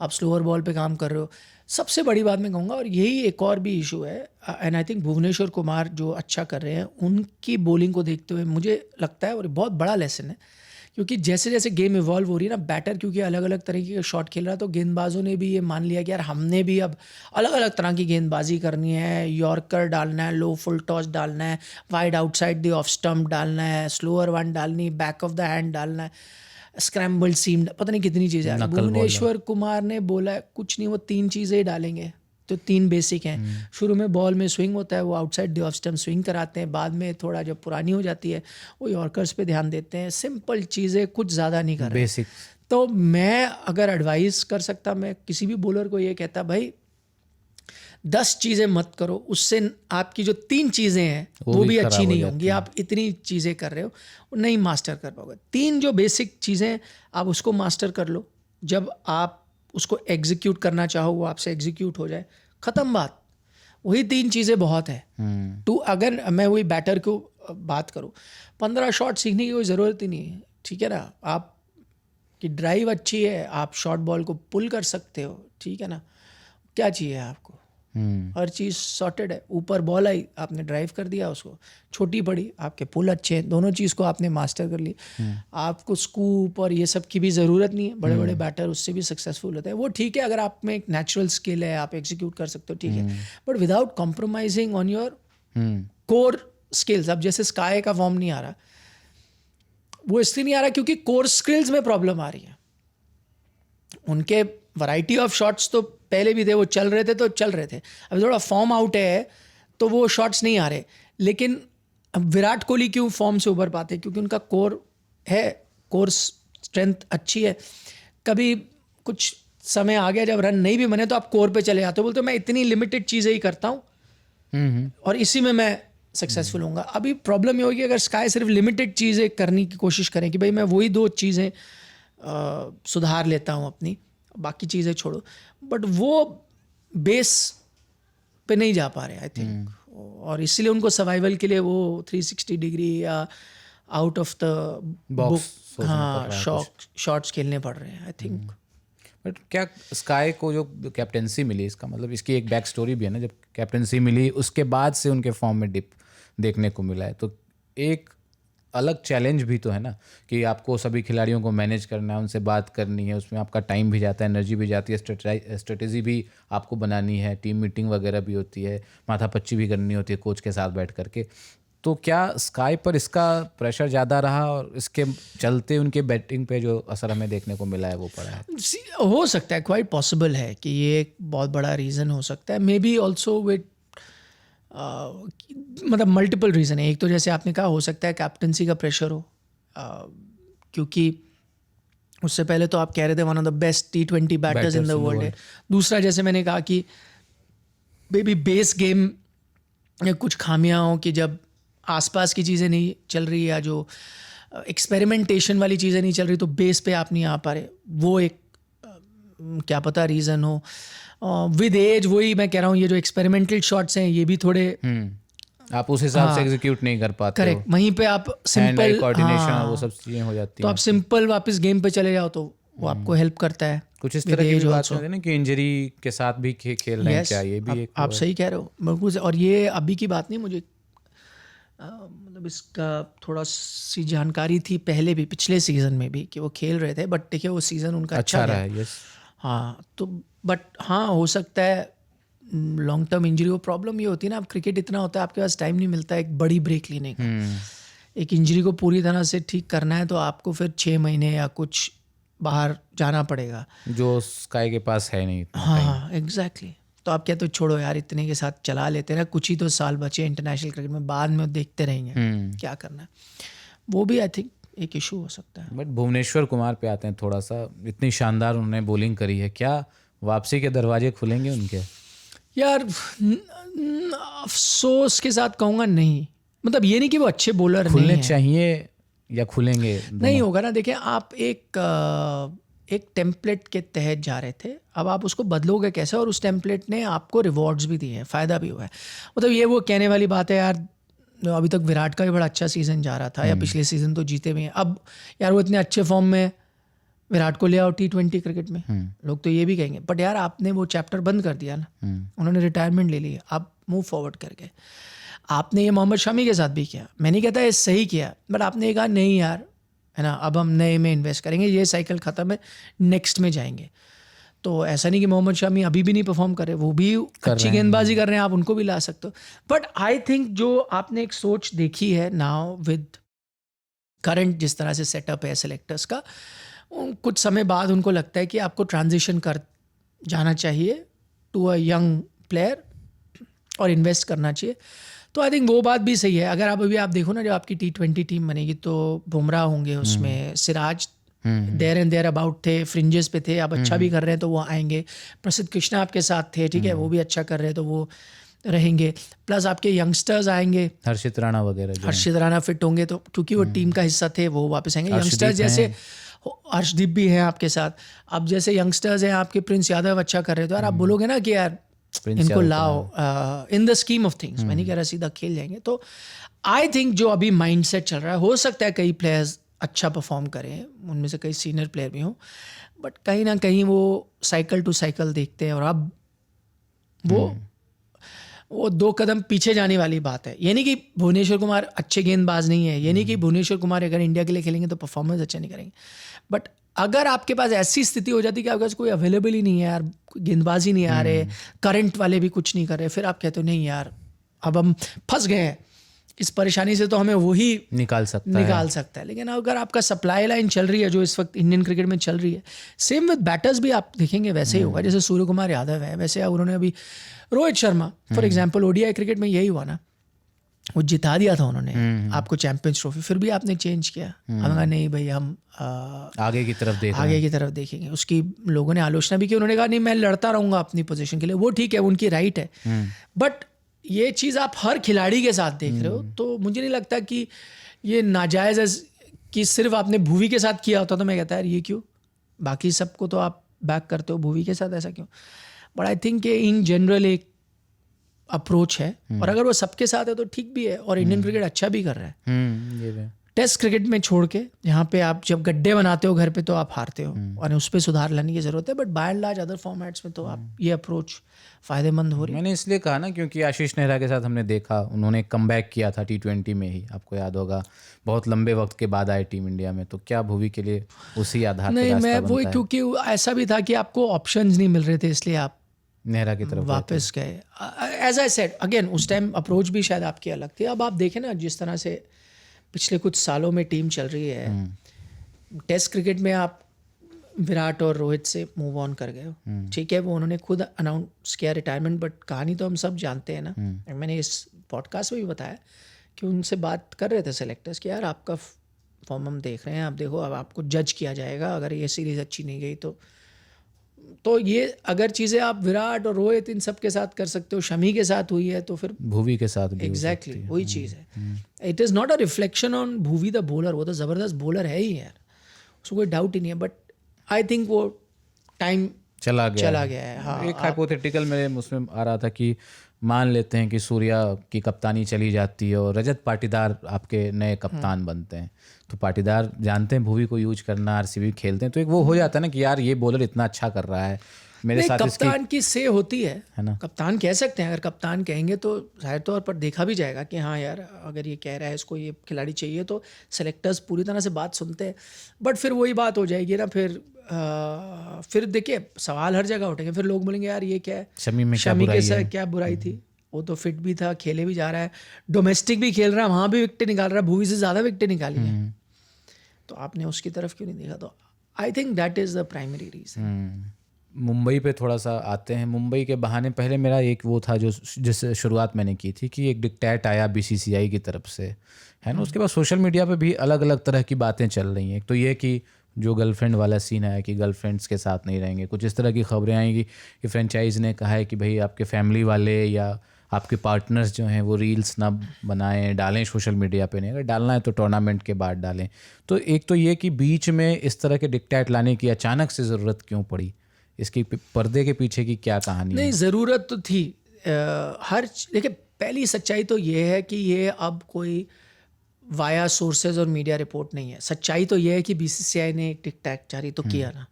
आप स्लोअर बॉल पे काम कर रहे हो। सबसे बड़ी बात मैं कहूँगा, और यही एक और भी इशू है, and I think Bhuvneshwar Kumar जो अच्छा कर रहे हैं, उनकी बॉलिंग को देखते हुए मुझे लगता है, और बहुत बड़ा लेसन है, क्योंकि जैसे जैसे गेम इवॉल्व हो रही है ना, बैटर क्योंकि अलग अलग तरीके के शॉट खेल रहा है, तो गेंदबाजों ने भी ये मान लिया कि यार हमने भी अब अलग अलग तरह की गेंदबाजी करनी है। यॉर्कर डालना है, लो फुल टॉस डालना है, wide outside the off stump डालना है, स्लोअर वन डालनी, बैक ऑफ द हैंड डालना है, स्क्रैम्बल सीम, पता नहीं कितनी चीज़ें। भुवनेश्वर कुमार ने बोला कुछ नहीं, वो 3 चीज़ें ही डालेंगे, तो 3 बेसिक हैं। शुरू में बॉल में स्विंग होता है, वो outside the off stump swing कराते हैं, बाद में थोड़ा जब पुरानी हो जाती है वो यॉर्कर्स पे ध्यान देते हैं। सिंपल चीज़ें, कुछ ज़्यादा नहीं कर रहे, बेसिक। तो मैं अगर एडवाइस कर सकता, मैं किसी भी बॉलर को ये कहता, भाई 10 चीज़ें मत करो, उससे आपकी जो 3 चीज़ें हैं वो भी अच्छी नहीं होंगी। आप इतनी चीज़ें कर रहे हो, नहीं मास्टर कर पाओगे। 3 जो बेसिक चीज़ें आप उसको मास्टर कर लो, जब आप उसको एग्जीक्यूट करना चाहो वो आपसे एग्जीक्यूट हो जाए, ख़त्म बात। वही 3 चीज़ें बहुत है। तो अगर मैं वही बैटर को बात करूँ, 15 शॉट सीखने की कोई ज़रूरत ही नहीं है, ठीक है ना। आप की ड्राइव अच्छी है, आप शॉर्ट बॉल को पुल कर सकते हो, ठीक है ना। क्या चाहिए आपको? हर चीज़ सॉर्टेड है। ऊपर बॉल आई, आपने ड्राइव कर दिया उसको, छोटी पड़ी, आपके पुल अच्छे हैं, दोनों चीज़ को आपने मास्टर कर ली। आपको स्कूप और ये सब की भी ज़रूरत नहीं है। बड़े बड़े बैटर उससे भी सक्सेसफुल होते हैं। वो ठीक है, अगर आप में एक नेचुरल स्किल है, आप एग्जीक्यूट कर सकते हो, ठीक है, but without compromising on your core skills. अब जैसे स्काई का फॉर्म नहीं आ रहा, वो इसलिए नहीं आ रहा क्योंकि कोर स्किल्स में प्रॉब्लम आ रही है। उनके वैरायटी ऑफ शॉट्स तो पहले भी थे, वो चल रहे थे तो चल रहे थे, अभी थोड़ा फॉर्म आउट है तो वो शॉट्स नहीं आ रहे। लेकिन विराट कोहली क्यों फॉर्म से उभर पाते? क्योंकि उनका कोर है, कोर स्ट्रेंथ अच्छी है। कभी कुछ समय आ गया जब रन नहीं भी बने तो आप कोर पे चले जाते हो, बोलते हो मैं इतनी लिमिटेड चीज़ें ही करता हूँ और इसी में मैं सक्सेसफुल होऊंगा। अभी प्रॉब्लम ये होगी अगर स्काई सिर्फ लिमिटेड चीज़ें करने की कोशिश करें कि भाई मैं वही 2 चीज़ें सुधार लेता हूँ अपनी, बाकी चीज़ें छोड़ो, बट वो बेस पे नहीं जा पा रहे आई थिंक। और इसलिए उनको सर्वाइवल के लिए वो 360 डिग्री या out of the box shots खेलने पड़ रहे हैं आई थिंक। बट क्या स्काई को जो कैप्टेंसी मिली, इसका मतलब इसकी एक बैक स्टोरी भी है ना, जब कैप्टेंसी मिली उसके बाद से उनके फॉर्म में डिप देखने को मिला है, तो एक अलग चैलेंज भी तो है ना कि आपको सभी खिलाड़ियों को मैनेज करना है, उनसे बात करनी है, उसमें आपका टाइम भी जाता है, एनर्जी भी जाती है, स्ट्रेटेजी भी आपको बनानी है, टीम मीटिंग वगैरह भी होती है, माथापच्ची भी करनी होती है कोच के साथ बैठ करके। तो क्या स्काई पर इसका प्रेशर ज़्यादा रहा और इसके चलते उनके बैटिंग पे जो असर हमें देखने को मिला है वो पड़ा है? हो सकता है, क्वाइट पॉसिबल है कि ये एक बहुत बड़ा रीज़न हो सकता है। मे बी ऑल्सो विद मतलब मल्टीपल रीज़न है। एक तो जैसे आपने कहा हो सकता है कैप्टनसी का प्रेशर हो, क्योंकि उससे पहले तो आप कह रहे थे one of the best T20 batters in the world है। दूसरा जैसे मैंने कहा कि बेबी बेस गेम में कुछ खामियां हो कि जब आसपास की चीज़ें नहीं चल रही या जो एक्सपेरिमेंटेशन वाली चीज़ें नहीं चल रही तो बेस पे आप नहीं आ पा रहे, वो एक क्या पता रीज़न हो। विद एज वही मैं कह रहा हूँ, ये जो एक्सपेरिमेंटल शॉट्स हैं ये भी थोड़े आप उस हिसाब से एग्जीक्यूट नहीं कर पाते हो। करेक्ट, वहीं पे आप सिंपल कोऑर्डिनेशन और वो सब चीजें हो जाती तो हैं। आप सिंपल वापस गेम पे चले जाओ तो वो आपको हेल्प करता है। कुछ इस तरह की भी बात होती है ना कि इंजरी के साथ भी खेल रहे हैं, क्या ये भी एक आप सही कह रहे हो बिल्कुल से। और ये अभी की बात नहीं, मुझे मतलब इसका थोड़ा सी जानकारी थी पहले भी, पिछले सीजन में भी, कि वो खेल रहे थे, बट देखिए वो सीजन उनका अच्छा रहा है। यस, हाँ, तो बट हाँ हो सकता है लॉन्ग टर्म इंजरी। वो प्रॉब्लम ये होती है ना, अब क्रिकेट इतना होता है आपके पास टाइम नहीं मिलता है एक बड़ी ब्रेक लेने का। एक इंजरी को पूरी तरह से ठीक करना है तो आपको फिर 6 महीने या कुछ बाहर जाना पड़ेगा, जो स्काई के पास है नहीं। हाँ एग्जैक्टली। तो आप क्या, तो छोड़ो यार, इतने के साथ चला लेते ना, कुछ ही तो साल बचे इंटरनेशनल क्रिकेट में, बाद में देखते रहेंगे क्या करना है। वो भी आई थिंक एक इशू हो सकता है। बट भुवनेश्वर कुमार पे आते हैं थोड़ा सा। इतनी शानदार उन्होंने बॉलिंग करी है, क्या वापसी के दरवाजे खुलेंगे उनके? यार अफसोस के साथ कहूँगा नहीं, मतलब ये नहीं कि वो अच्छे बॉलर नहीं खुलने चाहिए या खुलेंगे? नहीं होगा ना। देखिए आप एक टेम्पलेट के तहत जा रहे थे, अब आप उसको बदलोगे कैसे? और उस टेम्पलेट ने आपको रिवॉर्ड्स भी दिए हैं, फ़ायदा भी हुआ है। मतलब ये वो कहने वाली बात है यार, अभी तक विराट का भी बड़ा अच्छा सीज़न जा रहा था, या पिछले सीज़न तो जीते भी हैं। अब यार वो इतने अच्छे फॉर्म में, विराट को ले आओ T20 क्रिकेट में, लोग तो ये भी कहेंगे। बट यार आपने वो चैप्टर बंद कर दिया ना, उन्होंने रिटायरमेंट ले ली, आप मूव फॉरवर्ड करके। आपने ये मोहम्मद शमी के साथ भी किया, मैं नहीं कहता ये सही किया, बट आपने कहा नहीं यार, है ना, अब हम नए में इन्वेस्ट करेंगे, ये साइकिल ख़त्म है, नेक्स्ट में जाएंगे। तो ऐसा नहीं कि मोहम्मद शमी अभी भी नहीं परफॉर्म कर रहे, वो भी अच्छी गेंदबाजी कर रहे हैं, आप उनको भी ला सकते हो। बट आई थिंक जो आपने एक सोच देखी है नाउ विद करंट जिस तरह से सेटअप है सेलेक्टर्स का, कुछ समय बाद उनको लगता है कि आपको ट्रांजिशन कर जाना चाहिए टू अ यंग प्लेयर और इन्वेस्ट करना चाहिए। तो आई थिंक वो बात भी सही है। अगर आप अभी आप देखो ना, जब आपकी T20 टीम बनेगी तो बुमराह होंगे उसमें, Siraj there and there about थे, फ्रिंजेस पे थे, आप अच्छा भी कर रहे हैं तो वो आएंगे। प्रसिद्ध कृष्णा आपके साथ थे, ठीक है, वो भी अच्छा कर रहे हैं तो वो रहेंगे। प्लस आपके यंगस्टर्स आएंगे, हर्षित राणा वगैरह, हर्षित राणा फिट होंगे तो क्योंकि वो टीम का हिस्सा थे, वो वापस आएंगे। यंगस्टर्स जैसे अर्शदीप भी हैं आपके साथ, अब जैसे यंगस्टर्स हैं आपके, प्रिंस यादव अच्छा कर रहे हैं, तो यार आप बोलोगे ना कि यार इनको लाओ in the scheme of things. मैं नहीं कह रहा सीधा खेल जाएंगे। तो आई थिंक जो अभी माइंडसेट चल रहा है, हो सकता है कई प्लेयर्स अच्छा परफॉर्म करें, उनमें से कई सीनियर प्लेयर भी हों, बट कहीं ना कहीं वो साइकिल टू साइकिल देखते हैं, और अब वो 2 कदम पीछे जाने वाली बात है। ये नहीं कि भुवनेश्वर कुमार अच्छे गेंदबाज नहीं है, ये नहीं कि भुवनेश्वर कुमार अगर इंडिया के लिए खेलेंगे तो परफॉर्मेंस अच्छा नहीं करेंगे, बट अगर आपके पास ऐसी स्थिति हो जाती है कि आपके पास कोई अवेलेबल ही नहीं है यार, गेंदबाजी नहीं आ रहे, करंट वाले भी कुछ नहीं कर रहे, फिर आप कहते हो नहीं यार अब हम फंस गए हैं इस परेशानी से, तो हमें वही निकाल सकता है। लेकिन अगर आपका सप्लाई लाइन चल रही है जो इस वक्त इंडियन क्रिकेट में चल रही है, सेम विद बैटर्स भी आप देखेंगे वैसे ही होगा। जैसे सूर्य कुमार यादव है, वैसे अब उन्होंने अभी Rohit Sharma for example, ODI cricket में यही हुआ ना, वो जिता दिया था उन्होंने आपको चैंपियंस ट्रॉफी, फिर भी आपने चेंज किया। हमने कहा नहीं भाई, हम आगे की तरफ देखेंगे। उसकी लोगों ने आलोचना भी की, उन्होंने कहा नहीं मैं लड़ता रहूंगा अपनी पोजीशन के लिए, वो ठीक है, उनकी राइट है। बट ये चीज़ आप हर खिलाड़ी के साथ देख रहे हो, तो मुझे नहीं लगता कि ये नाजायज़ है कि सिर्फ आपने भुवी के साथ किया होता तो मैं कहता यार ये क्यों, बाकी सबको तो आप बैक करते हो, भुवी के साथ ऐसा क्यों? But I think in general एक अप्रोच है, और अगर वो सबके साथ है तो ठीक भी है, और इंडियन क्रिकेट अच्छा भी कर रहा है। टेस्ट क्रिकेट में छोड़ के, यहाँ पे आप जब गड्ढे बनाते हो घर पे तो आप हारते हो, और उस पर सुधार लाने की जरूरत है। But by and large other formats में तो आप ये अप्रोच फ़ायदेमंद हो रही है। मैंने इसलिए कहा ना क्योंकि आशीष नेहरा के साथ हमने देखा, उन्होंने कमबैक किया था T20 में ही, आपको याद होगा, बहुत लंबे वक्त के बाद आए टीम इंडिया में। तो क्या भुवी के लिए उसी आधार पर नहीं, मैं वो क्योंकि ऐसा भी था कि आपको ऑप्शंस नहीं मिल रहे थे, इसलिए आप नेहरा की तरफ वापस गए। एज आई सेड अगेन, उस टाइम अप्रोच भी शायद आपकी अलग थी। अब आप देखें ना जिस तरह से पिछले कुछ सालों में टीम चल रही है, टेस्ट क्रिकेट में आप विराट और रोहित से मूव ऑन कर गए हो, ठीक है, वो उन्होंने खुद अनाउंस किया रिटायरमेंट, बट कहानी तो हम सब जानते हैं ना। मैंने इस पॉडकास्ट में भी बताया कि उनसे बात कर रहे थे सेलेक्टर्स कि यार आपका फॉर्म हम देख रहे हैं, आप देखो अब आपको जज किया जाएगा, अगर ये सीरीज़ अच्छी नहीं गई तो ये अगर चीज़ें आप विराट और रोहित इन सब के साथ कर सकते हो, शमी के साथ हुई है, तो फिर भुवी के साथ भी एग्जैक्टली वही चीज़ है। It is not a reflection on Bhuvi the bowler, वो तो ज़बरदस्त बॉलर है ही यार, उसको कोई डाउट ही नहीं है। बट आई थिंक वो टाइम चला गया है। हाँ, एक हाइपोथेटिकल मेरे उसमें आ रहा था कि मान लेते हैं कि सूर्या की कप्तानी चली जाती है और रजत पाटीदार आपके नए कप्तान बनते हैं, तो पाटीदार जानते हैं भुवी को यूज करना, आरसीबी खेलते हैं, तो एक वो हो जाता है ना कि यार ये बॉलर इतना अच्छा कर रहा है मेरे साथ। कप्तान की से होती है ना, कप्तान कह सकते हैं, अगर कप्तान कहेंगे तो जाहिर तौर पर देखा भी जाएगा कि हाँ यार अगर ये कह रहा है इसको ये खिलाड़ी चाहिए, तो सेलेक्टर्स पूरी तरह से बात सुनते हैं। बट फिर वही बात हो जाएगी ना, फिर देखिए सवाल हर जगह उठेंगे, फिर लोग बोलेंगे यार ये क्या है, शमी के साथ क्या बुराई थी, वो तो फिट भी था, खेले भी जा रहा है, डोमेस्टिक भी खेल रहा है, वहाँ भी विकेट निकाल रहा है, भुवी से ज़्यादा विकेट निकाली है, तो आपने उसकी तरफ क्यों नहीं देखा? तो I think that is the primary reason. Mumbai पे थोड़ा सा आते हैं। मुंबई के बहाने पहले मेरा एक वो था जो जिस शुरुआत मैंने की थी कि एक डिक्टेट आया बीसीसीआई की तरफ से, है ना। उसके बाद सोशल मीडिया पे भी अलग अलग तरह की बातें चल रही हैं। एक तो ये कि जो गर्लफ्रेंड वाला सीन है कि गर्लफ्रेंड्स के साथ नहीं रहेंगे, कुछ इस तरह की खबरें आएंगी कि फ्रेंचाइज ने कहा है कि भाई आपके फैमिली वाले या आपके पार्टनर्स जो हैं वो रील्स ना बनाएं, डालें सोशल मीडिया पे नहीं, अगर डालना है तो टूर्नामेंट के बाद डालें। तो एक तो ये कि बीच में इस तरह के डिक्टेट लाने की अचानक से ज़रूरत क्यों पड़ी, इसकी पर्दे के पीछे की क्या कहानी नहीं है? ज़रूरत तो थी। देखिए पहली सच्चाई तो ये है कि ये अब कोई वाया सोर्सेज और मीडिया रिपोर्ट नहीं है। सच्चाई तो ये है कि बीसीसीआई ने एक डिक्टेट जारी तो किया ना,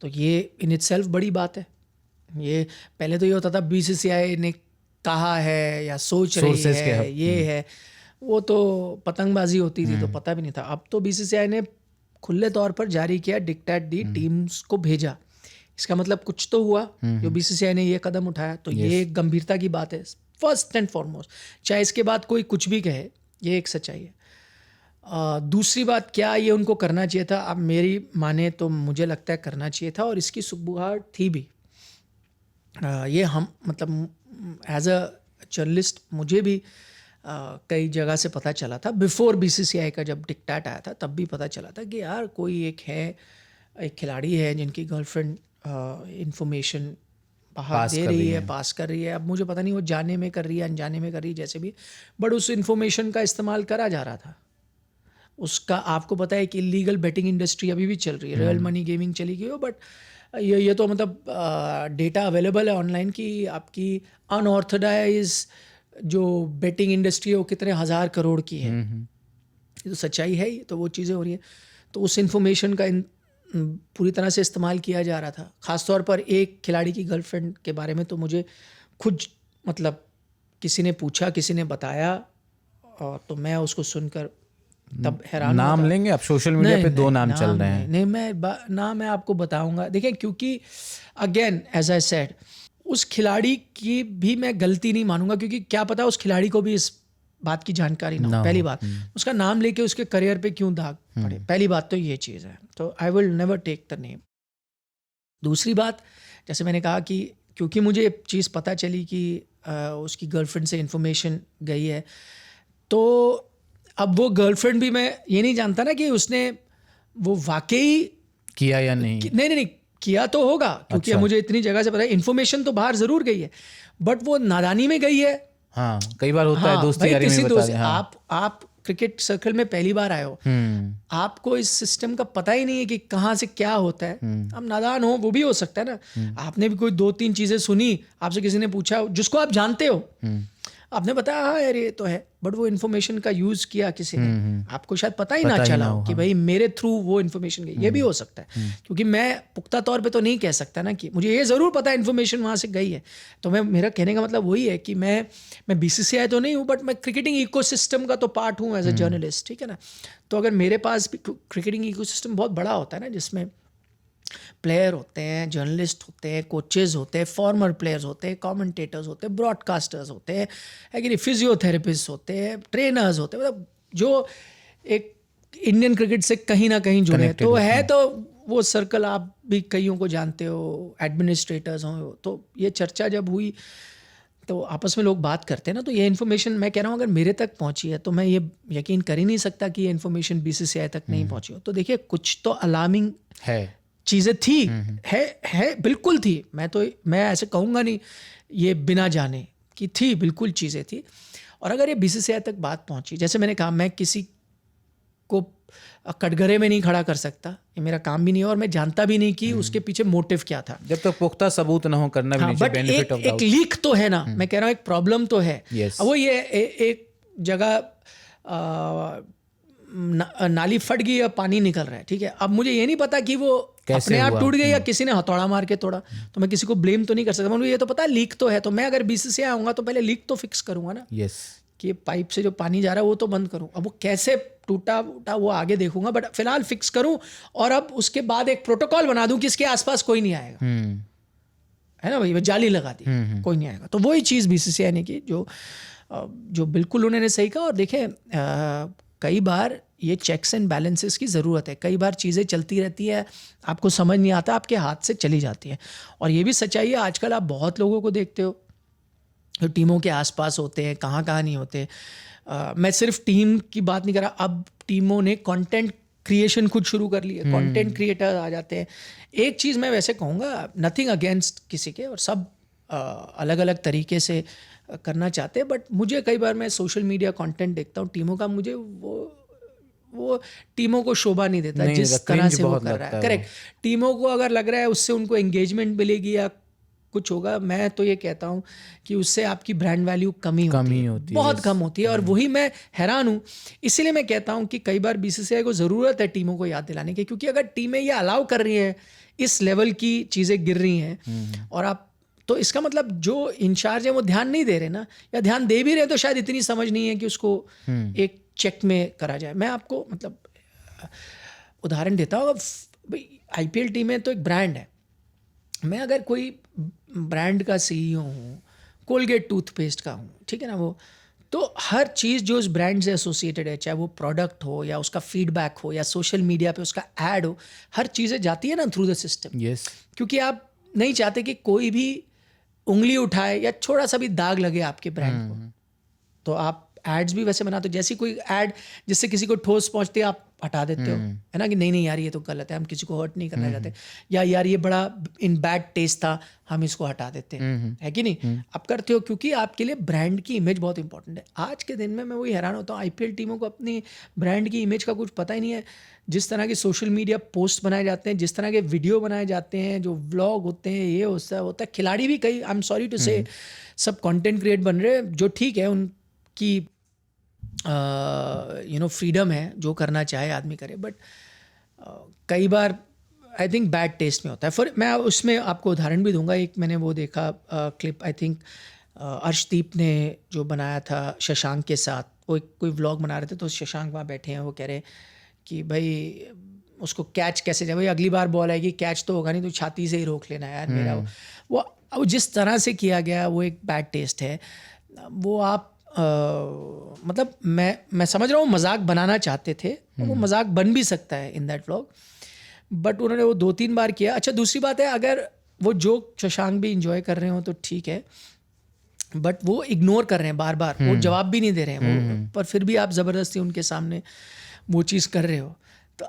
तो ये इन इटसेल्फ बड़ी बात है। ये पहले तो ये होता था बीसीसीआई ने कहा है या सोच रही है, ये है, वो तो पतंगबाजी होती थी, तो पता भी नहीं था। अब तो बीसीसीआई ने खुले तौर पर जारी किया, डिक्टेट दी, टीम्स को भेजा, इसका मतलब कुछ तो हुआ जो बीसीसीआई ने ये कदम उठाया, तो ये एक गंभीरता की बात है फर्स्ट एंड फॉरमोस्ट। चाहे इसके बाद कोई कुछ भी कहे, ये एक सच्चाई है। दूसरी बात, क्या ये उनको करना चाहिए था? अब मेरी माने तो मुझे लगता है करना चाहिए था, और इसकी सुबुगाहट थी भी। ये हम मतलब एज अ जर्नलिस्ट मुझे भी कई जगह से पता चला था, बिफोर बीसीसीआई का जब डिक्टेट आया था तब भी पता चला था कि यार कोई एक खिलाड़ी है जिनकी गर्लफ्रेंड इंफॉर्मेशन बाहर दे रही है, पास कर रही है। अब मुझे पता नहीं वो जाने में कर रही है, अनजाने में कर रही है, जैसे भी, बट उस इंफॉर्मेशन का इस्तेमाल करा जा रहा था। उसका आपको पता है कि इलीगल बेटिंग इंडस्ट्री अभी भी चल रही है, रियल मनी गेमिंग चली गई हो, बट ये तो मतलब डेटा अवेलेबल है ऑनलाइन कि आपकी अनऑर्थोडाइज जो बेटिंग इंडस्ट्री है वो कितने हज़ार करोड़ की है। ये तो सच्चाई है ही, तो वो चीज़ें हो रही हैं। तो उस इंफॉर्मेशन का पूरी तरह से इस्तेमाल किया जा रहा था। ख़ासतौर पर एक खिलाड़ी की गर्लफ्रेंड के बारे में तो मुझे खुद मतलब किसी ने पूछा, किसी ने बताया, और तो मैं उसको सुनकर तब हैरान। नाम लेंगे आप? सोशल मीडिया पे दो नाम चल रहे हैं। नहीं, मैं आपको बताऊंगा। देखिए, क्योंकि अगेन एज आई सेड, उस खिलाड़ी की भी मैं गलती नहीं मानूंगा, क्योंकि क्या पता उस खिलाड़ी को भी इस बात की जानकारी ना हो। पहली बात, उसका नाम लेके उसके करियर पे क्यों दाग पड़े, पहली बात तो ये चीज़ है। तो I will never take the name. दूसरी बात, जैसे मैंने कहा कि क्योंकि मुझे चीज़ पता चली कि उसकी गर्लफ्रेंड से इन्फॉर्मेशन गई है, तो अब वो गर्लफ्रेंड भी, मैं ये नहीं जानता ना कि उसने वो वाकई किया या नहीं। नहीं किया तो होगा, क्योंकि मुझे इतनी जगह से पता है इन्फॉर्मेशन तो बाहर जरूर गई है, बट वो नादानी में गई है। हाँ, कई बार होता है दोस्ती यारी में बता दें। हाँ। आप क्रिकेट सर्कल में पहली बार आए हो, आपको इस सिस्टम का पता ही नहीं है कि कहाँ से क्या होता है। आप नादान हो, वो भी हो सकता है ना। आपने भी कोई 2-3 चीज़ें सुनी, आपसे किसी ने पूछा जिसको आप जानते हो, आपने बताया हाँ यार ये तो है, बट वो इन्फॉर्मेशन का यूज़ किया किसी ने, आपको शायद पता ही ना चला हो कि भाई मेरे थ्रू वो इन्फॉर्मेशन गई। ये भी हो सकता है, क्योंकि मैं पुख्ता तौर पे तो नहीं कह सकता ना कि मुझे ये ज़रूर पता है इन्फॉर्मेशन वहाँ से गई है। तो मेरा कहने का मतलब वही है कि मैं बीसीसीआई तो नहीं हूँ, बट मैं क्रिकेटिंग इकोसिस्टम का तो पार्ट हूँ एज अ जर्नलिस्ट, ठीक है ना। तो अगर मेरे पास भी क्रिकेटिंग इकोसिस्टम बहुत बड़ा होता है ना, जिसमें प्लेयर होते हैं, जर्नलिस्ट होते हैं, कोचेज़ होते हैं, फॉर्मर प्लेयर्स होते हैं, कमेंटेटर्स होते हैं, ब्रॉडकास्टर्स होते हैं, है कि नहीं, फिजियोथेरेपिस्ट होते हैं, ट्रेनर्स होते हैं, मतलब जो एक इंडियन क्रिकेट से कहीं ना कहीं जुड़े तो है। तो वो सर्कल आप भी कईयों को जानते हो, एडमिनिस्ट्रेटर्स हो। तो ये चर्चा जब हुई तो आपस में लोग बात करते हैं ना, तो ये इन्फॉर्मेशन मैं कह रहा हूँ अगर मेरे तक पहुँची है तो मैं ये यकीन कर ही नहीं सकता कि ये इन्फॉर्मेशन बीसीसीआई तक नहीं पहुँची हो। तो देखिए, कुछ तो अलार्मिंग है, चीज़ें थी, है बिल्कुल थी। मैं ऐसे कहूँगा नहीं ये बिना जाने की थी, बिल्कुल चीज़ें थी। और अगर ये बीसीसीआई तक बात पहुँची, जैसे मैंने कहा, मैं किसी को कटघरे में नहीं खड़ा कर सकता, ये मेरा काम भी नहीं है और मैं जानता भी नहीं कि उसके पीछे मोटिव क्या था। जब तक पुख्ता सबूत ना हो करना भी नहीं चाहिए। बेनिफिट ऑफ एक लीक तो है ना, मैं कह रहा हूँ एक प्रॉब्लम तो है। Yes. अब वो ये एक जगह नाली फट गई या पानी निकल रहा है, ठीक है, अब मुझे ये नहीं पता कि वो अपने आप टूट गई या किसी ने हथौड़ा मार के तोड़ा, तो मैं किसी को ब्लेम तो नहीं कर सकता। मुझे ये तो पता है लीक तो है, तो मैं अगर BCCI आऊँगा तो पहले लीक तो फिक्स करूँगा ना। यस, कि पाइप से जो पानी जा रहा है वो तो बंद करूँ। अब वो कैसे टूटा वो आगे देखूंगा, बट फिलहाल फिक्स करूँ और अब उसके बाद एक प्रोटोकॉल बना दूं कि इसके आसपास कोई नहीं आएगा, है ना भाई, वो जाली लगा दी, कोई नहीं आएगा। तो वही चीज़ BCCI ने की जो बिल्कुल उन्होंने सही कहा। और देखें कई बार ये चेक्स एंड बैलेंसेस की ज़रूरत है। कई बार चीज़ें चलती रहती है, आपको समझ नहीं आता, आपके हाथ से चली जाती है। और ये भी सच्चाई है, आजकल आप बहुत लोगों को देखते हो जो टीमों के आसपास होते हैं, कहाँ नहीं होते। मैं सिर्फ टीम की बात नहीं कर रहा, अब टीमों ने कंटेंट क्रिएशन खुद शुरू कर ली है, कंटेंट क्रिएटर आ जाते हैं। एक चीज़ मैं वैसे कहूँगा, नथिंग अगेंस्ट किसी के, और सब अलग अलग तरीके से करना चाहते हैं, बट मुझे कई बार मैं सोशल मीडिया कंटेंट देखता हूँ टीमों का, मुझे वो टीमों को शोभा नहीं देता जिस तरह से वो कर रहा है। करेक्ट, टीमों को अगर लग रहा है उससे उनको एंगेजमेंट मिलेगी या कुछ होगा, मैं तो ये कहता हूँ कि उससे आपकी ब्रांड वैल्यू कम ही होती है, बहुत कम होती है। और वही मैं हैरान हूँ, इसीलिए मैं कहता हूँ कि कई बार BCCI को ज़रूरत है टीमों को याद दिलाने की, क्योंकि अगर टीमें ये अलाउ कर रही हैं, इस लेवल की चीज़ें गिर रही हैं और आप, तो इसका मतलब जो इंचार्ज है वो ध्यान नहीं दे रहे ना, या ध्यान दे भी रहे तो शायद इतनी समझ नहीं है कि उसको एक चेक में करा जाए। मैं आपको मतलब उदाहरण देता हूँ, भाई IPL टीमें तो एक ब्रांड है। मैं अगर कोई ब्रांड का CEO हूँ, कोलगेट टूथपेस्ट का हूँ, ठीक है ना, वो तो हर चीज़ जो उस ब्रांड से एसोसिएटेड है, चाहे वो प्रोडक्ट हो या उसका फीडबैक हो या सोशल मीडिया पे उसका ऐड हो, हर चीज़ें जाती है ना थ्रू द सिस्टम। यस, क्योंकि आप नहीं चाहते कि कोई भी उंगली उठाए या थोड़ा सा भी दाग लगे आपके ब्रांड को, तो आप एड्स भी वैसे बनाते हो। जैसी कोई ऐड जिससे किसी को ठोस पहुंचती है, आप हटा देते हो, है ना, कि नहीं यार ये तो गलत है, हम किसी को हर्ट नहीं करना चाहते, या यार ये बड़ा इन बैड टेस्ट था, हम इसको हटा देते हैं, है कि नहीं। आप करते हो क्योंकि आपके लिए ब्रांड की इमेज बहुत इंपॉर्टेंट है। आज के दिन में मैं वही हैरान होता हूँ, IPL टीमों को अपनी ब्रांड की इमेज का कुछ पता ही नहीं है। जिस तरह के सोशल मीडिया पोस्ट बनाए जाते हैं, जिस तरह के वीडियो बनाए जाते हैं, जो व्लॉग होते हैं, ये होता है। खिलाड़ी भी कई, आई एम सॉरी टू से, सब कंटेंट क्रिएट बन रहे हैं, जो ठीक है, उनकी फ्रीडम है, जो करना चाहे आदमी करे, बट कई बार आई थिंक बैड टेस्ट में होता है। मैं उसमें आपको उदाहरण भी दूंगा। एक मैंने वो देखा क्लिप, आई थिंक अर्शदीप ने जो बनाया था शशांक के साथ, वो कोई व्लॉग बना रहे थे, तो शशांक वहाँ बैठे हैं, वो कह रहे कि भाई उसको कैच कैसे जाए, भाई अगली बार बॉल आएगी कैच तो होगा नहीं, तो छाती से ही रोक लेना यार मेरा। वो जिस तरह से किया गया वो एक बैड टेस्ट है। वो आप मतलब मैं समझ रहा हूँ मजाक बनाना चाहते थे, वो मजाक बन भी सकता है इन दैट व्लॉग, बट उन्होंने वो 2-3 बार किया। अच्छा, दूसरी बात है, अगर वो जोक शशांक भी इंजॉय कर रहे हो तो ठीक है, बट वो इग्नोर कर रहे हैं बार बार, वो जवाब भी नहीं दे रहे हैं वो, पर फिर भी आप ज़बरदस्ती उनके सामने वो चीज़ कर रहे हो। तो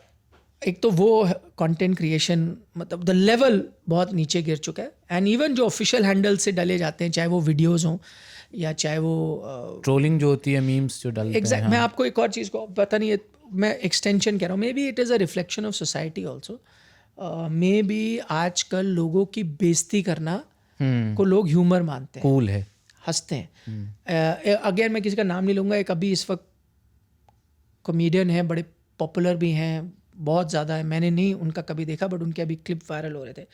एक तो वो कंटेंट क्रिएशन, मतलब द लेवल बहुत नीचे गिर चुका है। एंड इवन जो ऑफिशियल हैंडल से डाले जाते हैं, चाहे वो वीडियोज़ हों या चाहे वो ट्रोलिंग जो होती है, मीम्स जो डालते हैं। एग्जैक्ट, मैं आपको एक और चीज़ को पता नहीं है, मैं एक्सटेंशन कह रहा हूँ, may be it is a reflection of society also. May be आजकल लोगों की बेइज्जती करना को लोग ह्यूमर मानते हैं, कूल है, हंसते हैं। अगेन मैं किसी का नाम नहीं लूँगा, एक अभी इस वक्त कॉमेडियन है, बड़े पॉपुलर भी हैं, बहुत ज़्यादा है, मैंने नहीं उनका कभी देखा, बट उनके अभी क्लिप वायरल हो रहे थे,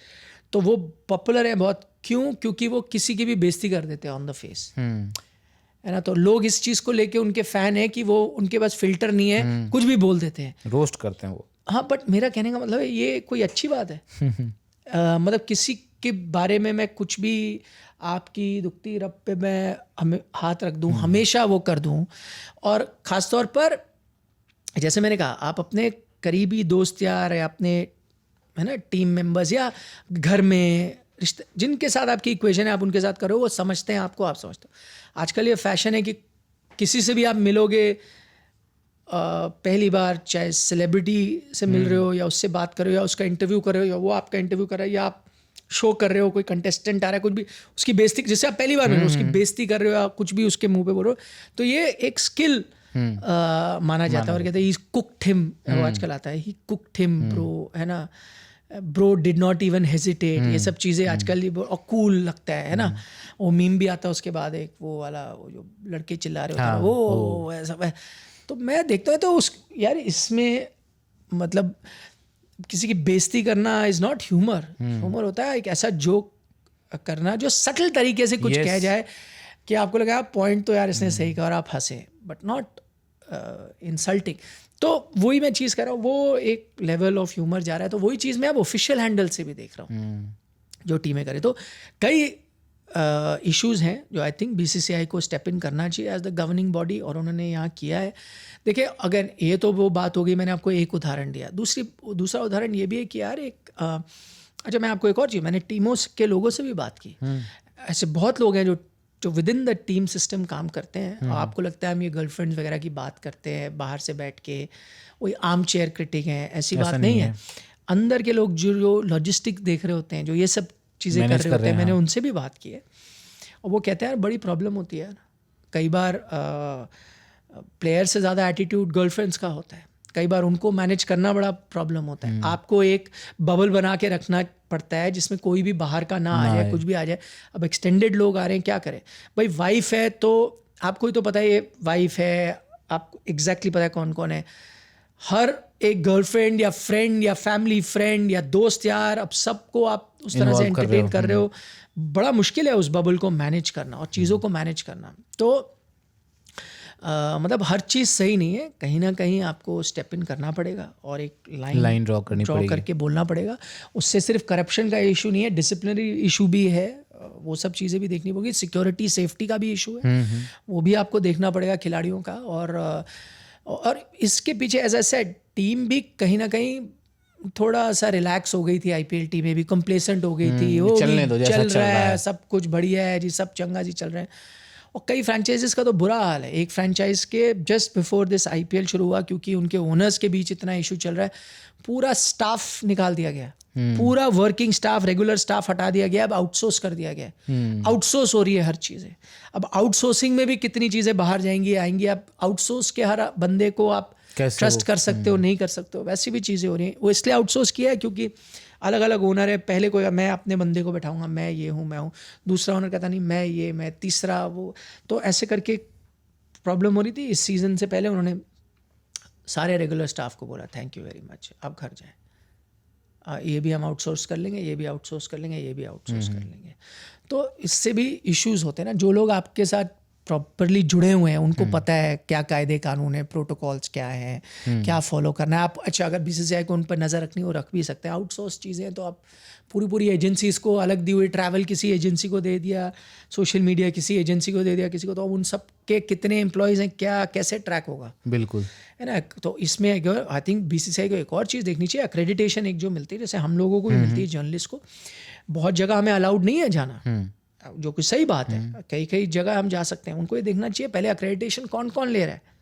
तो वो पॉपुलर है बहुत। क्यों? क्योंकि वो किसी की भी बेइज्जती कर देते हैं ऑन द फेस, है ना। तो लोग इस चीज़ को लेके उनके फ़ैन है कि वो, उनके पास फिल्टर नहीं है, कुछ भी बोल देते हैं, रोस्ट करते हैं वो। हाँ, बट मेरा कहने का मतलब है ये कोई अच्छी बात है? मतलब किसी के बारे में मैं कुछ भी, आपकी दुखती रब पे मैं हाथ रख दूं, हमेशा वो कर दूं। और ख़ास तौर पर जैसे मैंने कहा, आप अपने करीबी दोस्त यार या अपने, है ना, टीम मेंबर्स या घर में रिश्ते, जिनके साथ आपकी इक्वेशन है, आप उनके साथ करो, वो समझते हैं आपको, आप समझते हो। आजकल ये फैशन है कि किसी से भी आप मिलोगे पहली बार, चाहे सेलिब्रिटी से मिल रहे हो या उससे बात कर रहे हो या उसका इंटरव्यू कर रहे हो या वो आपका इंटरव्यू कर रहा है या आप शो कर रहे हो, कोई कंटेस्टेंट आ रहा है, कुछ भी, उसकी बेइज्जती, जिससे आप पहली बार मिल रहे हो उसकी बेइज्जती कर रहे हो या कुछ भी उसके मुंह पे बोल रहे हो, तो ये एक स्किल माना जाता है और कहते हैं ही कुक्ड हिम, वो आजकल आता है ही कुक्ड हिम ब्रो, है ना, bro did not even hesitate, ये सब चीज़ें आजकल और कूल लगता है ना। वो मीम भी आता है उसके बाद एक वो वाला, वो जो लड़के चिल्ला रहे होते हैं वो ऐसा है। तो मैं देखता हूँ तो उस यार इसमें मतलब किसी की बेइज्जती करना इज़ नॉट ह्यूमर। ह्यूमर होता है एक ऐसा जोक करना जो सटल तरीके से कुछ कह जाए कि आपको लगा पॉइंट तो यार इसने सही कहा और आप हंसे, बट नॉट इंसल्टिंग। तो वही मैं चीज़ कर रहा हूँ, वो एक लेवल ऑफ ह्यूमर जा रहा है। तो वही चीज़ मैं अब ऑफिशियल हैंडल से भी देख रहा हूँ जो टीमें करें। तो कई इश्यूज़ हैं जो आई थिंक बीसीसीआई को स्टेप इन करना चाहिए एज द गवर्निंग बॉडी, और उन्होंने यहाँ किया है। देखिए अगर ये तो वो बात हो गई, मैंने आपको एक उदाहरण दिया। दूसरा उदाहरण ये भी है कि यार एक अच्छा मैं आपको एक और चीज़, मैंने टीमों के लोगों से भी बात की। ऐसे बहुत लोग हैं जो with in the team system काम करते हैं। आपको लगता है हम ये गर्लफ्रेंड्स वगैरह की बात करते हैं बाहर से बैठ के, वही आर्म चेयर क्रिटिक हैं, ऐसी बात नहीं है। अंदर के लोग जो लॉजिस्टिक देख रहे होते हैं, जो ये सब चीज़ें कर रहे होते हैं, मैंने उनसे भी बात की है और वो कहते हैं यार बड़ी प्रॉब्लम होती है यार। कई बार प्लेयर से ज़्यादा एटीट्यूड गर्लफ्रेंड्स का होता है, कई बार उनको मैनेज करना बड़ा प्रॉब्लम होता है। आपको एक बबल बना के रखना पड़ता है जिसमें कोई भी बाहर का ना आ जाए, कुछ भी आ जाए। अब एक्सटेंडेड लोग आ रहे हैं, क्या करें भाई? वाइफ है तो आपको ही तो पता है, ये वाइफ है, आपको एग्जैक्टली पता है कौन कौन है। हर एक गर्लफ्रेंड या फ्रेंड या फैमिली फ्रेंड या दोस्त यार, अब सबको आप उस तरह से एंटरटेन कर रहे हो। बड़ा मुश्किल है उस बबल को मैनेज करना और चीज़ों को मैनेज करना। तो मतलब हर चीज़ सही नहीं है, कहीं ना कहीं आपको स्टेप इन करना पड़ेगा और एक लाइन ड्रॉ करके बोलना पड़ेगा। उससे सिर्फ करप्शन का इशू नहीं है, डिसिप्लिनरी इशू भी है, वो सब चीज़ें भी देखनी होगी। सिक्योरिटी सेफ्टी का भी इशू है, वो भी आपको देखना पड़ेगा खिलाड़ियों का। और इसके पीछे एज आई सेड टीम भी कहीं ना कहीं थोड़ा सा रिलैक्स हो गई थी। आईपीएल टीमें भी कंप्लेसेंट हो गई थी, वो चल रहा है सब कुछ बढ़िया है जी, सब चंगा जी चल रहे हैं। और कई फ्रेंचाइजीज का तो बुरा हाल है। एक फ्रेंचाइज के जस्ट बिफोर दिस आईपीएल शुरू हुआ, क्योंकि उनके ओनर्स के बीच इतना इशू चल रहा है, पूरा स्टाफ निकाल दिया गया, पूरा वर्किंग स्टाफ, रेगुलर स्टाफ हटा दिया गया, अब आउटसोर्स कर दिया गया। आउटसोर्स हो रही है हर चीज़ें। अब आउटसोर्सिंग में भी कितनी चीज़ें बाहर जाएंगी आएंगी। अब आउटसोर्स के हर बंदे को आप ट्रस्ट कर सकते हो, नहीं कर सकते हो, वैसी भी चीज़ें हो रही हैं। वो इसलिए आउटसोर्स किया है क्योंकि अलग अलग ओनर है। पहले कोई मैं अपने बंदे को बैठाऊंगा, मैं ये हूँ मैं हूँ, दूसरा ओनर कहता नहीं मैं ये, मैं तीसरा वो, तो ऐसे करके प्रॉब्लम हो रही थी। इस सीज़न से पहले उन्होंने सारे रेगुलर स्टाफ को बोला थैंक यू वेरी मच, अब घर जाएं, ये भी हम आउटसोर्स कर लेंगे, ये भी आउटसोर्स कर लेंगे, ये भी आउटसोर्स कर लेंगे। तो इससे भी इश्यूज होते हैं ना। जो लोग आपके साथ प्रॉपरली जुड़े हुए हैं उनको पता है क्या कायदे कानून है, प्रोटोकॉल्स क्या है, क्या फॉलो करना है। आप अच्छा अगर बीसीसीआई को उन पर नज़र रखनी हो रख भी सकते हैं। आउटसोर्स चीज़ें तो आप पूरी एजेंसीज को अलग दी हुई, ट्रैवल किसी एजेंसी को दे दिया, सोशल मीडिया किसी एजेंसी को दे दिया किसी को, तो उन सब के कितने एम्प्लॉयज़ हैं, क्या कैसे ट्रैक होगा? बिल्कुल है ना। तो इसमें आई थिंक बीसीसीआई को एक और चीज़ देखनी चाहिए, एक्रेडिटेशन एक जो मिलती है, जैसे हम लोगों को भी मिलती है जर्नलिस्ट को, बहुत जगह हमें अलाउड नहीं है जाना, जो कुछ सही बात है। कई जगह हम जा सकते हैं, उनको ये देखना चाहिए पहले एक्रेडिटेशन कौन कौन ले रहा है।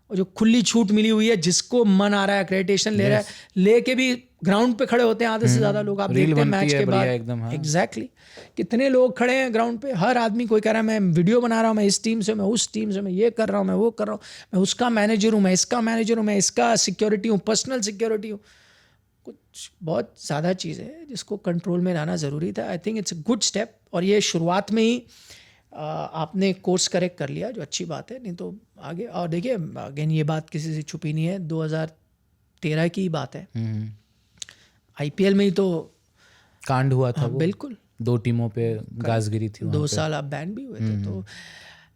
और जो खुली छूट मिली हुई है, जिसको मन आ रहा है एक्रेडिटेशन ले रहा है, लेके भी ग्राउंड पे खड़े होते हैं आधे से ज़्यादा लोग। आप देखते हैं मैच के बाद एग्जैक्टली कितने लोग खड़े हैं ग्राउंड पे। हर आदमी कोई कह रहा है मैं वीडियो बना रहा हूँ, मैं इस टीम से, मैं उस टीम से, मैं ये कर रहा हूँ, मैं वो कर रहा हूँ, मैं उसका मैनेजर हूँ, मैं इसका मैनेजर हूँ, मैं इसका सिक्योरिटी हूँ, पर्सनल सिक्योरिटी हूँ। कुछ बहुत ज़्यादा चीज़ है जिसको कंट्रोल में लाना ज़रूरी था। I think it's a good step, और ये शुरुआत में ही आपने कोर्स करेक्ट कर लिया, जो अच्छी बात है। नहीं तो आगे, और देखिए अगेन ये बात किसी से छुपी नहीं है, 2013 की बात है, आईपीएल में ही तो कांड हुआ था। बिल्कुल 2 टीमों पे गाजगिरी थी, 2 साल आप बैन भी हुए थे। तो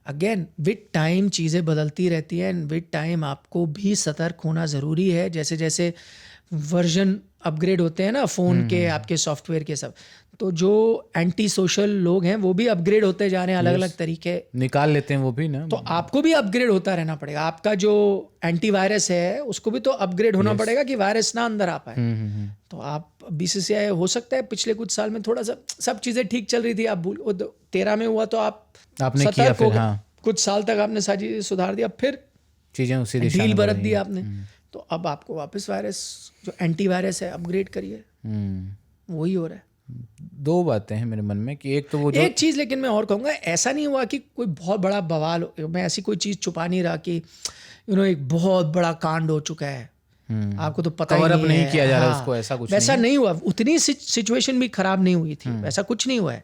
अगेन विद टाइम चीज़ें बदलती रहती हैं, एंड विद टाइम आपको भी सतर्क होना ज़रूरी है। जैसे जैसे वर्जन अपग्रेड होते हैं ना फ़ोन के, आपके सॉफ्टवेयर के सब, तो जो एंटी सोशल लोग हैं वो भी अपग्रेड होते जा रहे हैं, अलग अलग तरीके निकाल लेते हैं वो भी ना। तो आपको भी अपग्रेड होता रहना पड़ेगा। आपका जो एंटीवायरस है उसको भी तो अपग्रेड होना पड़ेगा कि वायरस ना अंदर आ पाए। तो आप बीसीसीआई हो सकता है पिछले कुछ साल में थोड़ा सा सब चीज़ें ठीक चल रही थी, आप 13 में हुआ तो आपने किया, फिर कुछ साल तक आपने सारी सुधार दिया, फिर चीज़ें उसी दिशा में बरत दी आपने। तो अब आपको वापस वायरस जो एंटीवायरस है अपग्रेड करिए, वही हो रहा है। दो बातें हैं मेरे मन में कि एक तो वो जो एक चीज़ लेकिन मैं और कहूँगा, ऐसा नहीं हुआ कि कोई बहुत बड़ा बवाल मैं ऐसी कोई चीज़ छुपा नहीं रहा कि एक बहुत बड़ा कांड हो चुका है, आपको तो पता ही नहीं नहीं है, किया जा रहा उसको, ऐसा कुछ वैसा नहीं हुआ। उतनी सिचुएशन भी खराब नहीं हुई थी, वैसा कुछ नहीं हुआ है।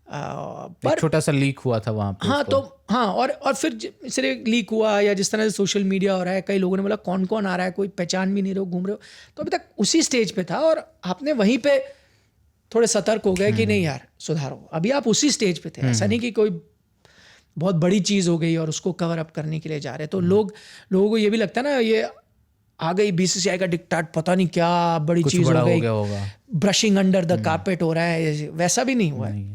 पर छोटा सा लीक हुआ था वहाँ पे। हाँ तो हाँ, और फिर सिर्फ लीक हुआ या जिस तरह से सोशल मीडिया हो रहा है, कई लोगों ने बोला कौन कौन आ रहा है, कोई पहचान भी नहीं रहे हो, घूम रहे हो, तो अभी तक उसी स्टेज पे था और आपने वहीं पे थोड़े सतर्क हो गए कि नहीं यार सुधारो, अभी आप उसी स्टेज पे थे। ऐसा नहीं कि कोई बहुत बड़ी चीज़ हो गई और उसको कवर अप करने के लिए जा रहे। तो लोगों को ये भी लगता है ना, ये आ गई बीसीसीआई का डिक्टेट, पता नहीं क्या बड़ी चीज़ हो गई, ब्रशिंग अंडर द कारपेट हो रहा है, वैसा भी नहीं हुआ है।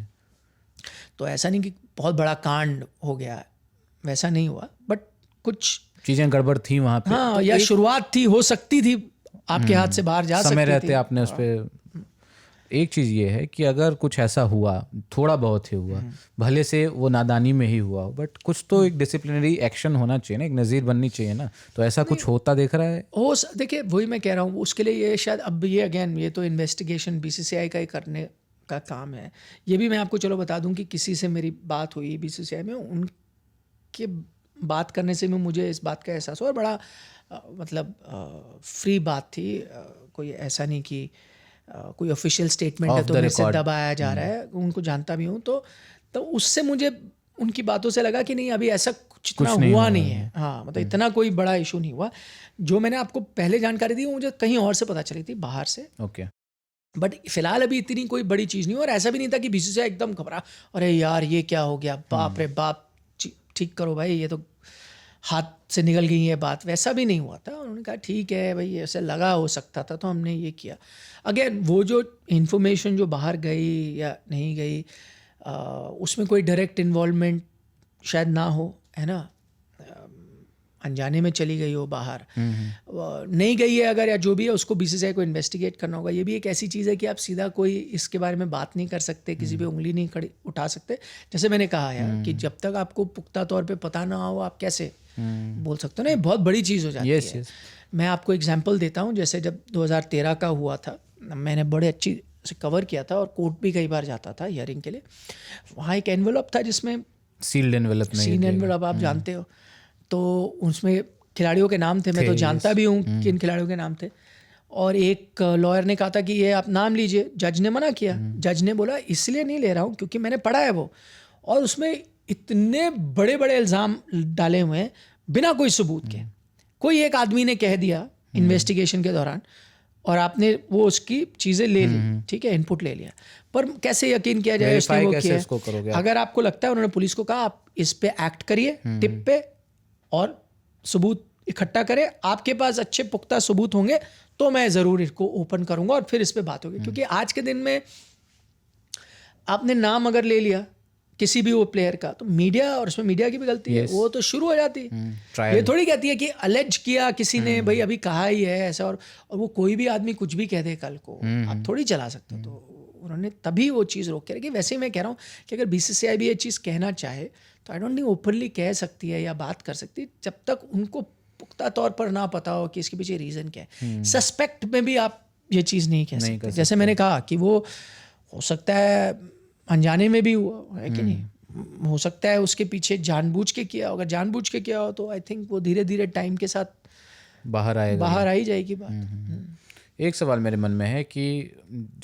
तो ऐसा नहीं कि बहुत बड़ा कांड हो गया, वैसा नहीं हुआ, बट कुछ चीज़ें गड़बड़ थी वहाँ पे। हाँ, तो या शुरुआत थी, हो सकती थी, आपके हाथ से बाहर जा सकती थी। समय रहते आपने उस पर। एक चीज़ ये है कि अगर कुछ ऐसा हुआ, थोड़ा बहुत ही हुआ, भले से वो नादानी में ही हुआ, बट कुछ तो एक डिसिप्लिनरी एक्शन होना चाहिए ना, एक नज़ीर बननी चाहिए ना। तो ऐसा कुछ होता देख रहा है? देखिए वही मैं कह रहा हूँ, उसके लिए ये शायद अब ये अगेन ये तो इन्वेस्टिगेशन बीसीसीआई का ही करने का काम है। ये भी मैं आपको चलो बता दूं कि किसी से मेरी बात हुई बीसीसीआई में, उनके बात करने से भी मुझे इस बात का एहसास हुआ, और बड़ा मतलब फ्री बात थी, कोई ऐसा नहीं कि कोई ऑफिशियल स्टेटमेंट है तो मेरे से दबाया जा रहा है, उनको जानता भी हूँ। तो उससे मुझे उनकी बातों से लगा कि नहीं अभी ऐसा कुछ इतना हुआ नहीं है। हाँ, मतलब इतना कोई बड़ा इशू नहीं हुआ। जो मैंने आपको पहले जानकारी दी वो मुझे कहीं और से पता चली थी, बाहर से। ओके। बट फिलहाल अभी इतनी कोई बड़ी चीज़ नहीं हुई, और ऐसा भी नहीं था कि बीसीसीआई एकदम घबरा, अरे यार ये क्या हो गया, बाप रे बाप, ठीक करो भाई, ये तो हाथ से निकल गई है बात, वैसा भी नहीं हुआ था। उन्होंने कहा ठीक है भाई, ऐसे लगा हो सकता था तो हमने ये किया। अगेन वो जो इन्फॉर्मेशन जो बाहर गई या नहीं गई, उसमें कोई डायरेक्ट इन्वॉल्वमेंट शायद ना हो, है ना, अनजाने में चली गई हो बाहर, नहीं गई है अगर, या जो भी है उसको बीसीसीआई को इन्वेस्टिगेट करना होगा। ये भी एक ऐसी चीज़ है कि आप सीधा कोई इसके बारे में बात नहीं कर सकते, किसी पे उंगली नहीं उठा सकते। जैसे मैंने कहा यार कि जब तक आपको पुख्ता तौर पे पता ना हो आप कैसे बोल सकते हो ना, ये बहुत बड़ी चीज़ हो जाती है। मैं आपको एग्जाम्पल देता हूँ, जैसे जब 2013 का हुआ था, मैंने बड़े अच्छी से कवर किया था और कोर्ट भी कई बार जाता था हियरिंग के लिए। वहाँ एक एनवेलप था जिसमें सील्ड एनवेलप आप जानते हो, तो उसमें खिलाड़ियों के नाम थे, मैं तो जानता भी हूँ किन खिलाड़ियों के नाम थे। और एक लॉयर ने कहा था कि ये आप नाम लीजिए, जज ने मना किया। जज ने बोला इसलिए नहीं ले रहा हूँ क्योंकि मैंने पढ़ा है वो, और उसमें इतने बड़े बड़े इल्ज़ाम डाले हुए हैं बिना कोई सबूत के। कोई एक आदमी ने कह दिया इन्वेस्टिगेशन के दौरान, और आपने वो उसकी चीज़ें ले ली, ठीक है, इनपुट ले लिया, पर कैसे यकीन किया जाए उसने वो किया? अगर आपको लगता है, उन्होंने पुलिस को कहा आप इस पे एक्ट करिए, टिप पे, और सबूत इकट्ठा करें, आपके पास अच्छे पुख्ता सबूत होंगे तो मैं ज़रूर इसको ओपन करूंगा और फिर इस पे बात होगी। क्योंकि आज के दिन में आपने नाम अगर ले लिया किसी भी वो प्लेयर का, तो मीडिया, और उसमें मीडिया की भी गलती है, वो तो शुरू हो जाती है। ये थोड़ी कहती है कि अलेज किया किसी ने, भाई अभी कहा ही है ऐसा, और वो कोई भी आदमी कुछ भी कह दे कल को, आप थोड़ी चला सकते हो। तो उन्होंने तभी वो चीज़ रोक के रखी। वैसे ही मैं कह रहा हूँ कि अगर बीसीसीआई भी ये चीज़ कहना चाहे तो आई डोंट थिंक ओपनली कह सकती है या बात कर सकती है, जब तक उनको पुख्ता तौर पर ना पता हो कि इसके पीछे रीज़न क्या है। सस्पेक्ट में भी आप ये चीज़ नहीं कह सकते। जैसे मैंने कहा कि वो हो सकता है अनजाने में भी हुआ है कि नहीं, हो सकता है उसके पीछे जानबूझ के किया, अगर जानबूझ के किया हो तो आई थिंक वो धीरे धीरे टाइम के साथ बाहर आ ही जाएगी बात। एक सवाल मेरे मन में है कि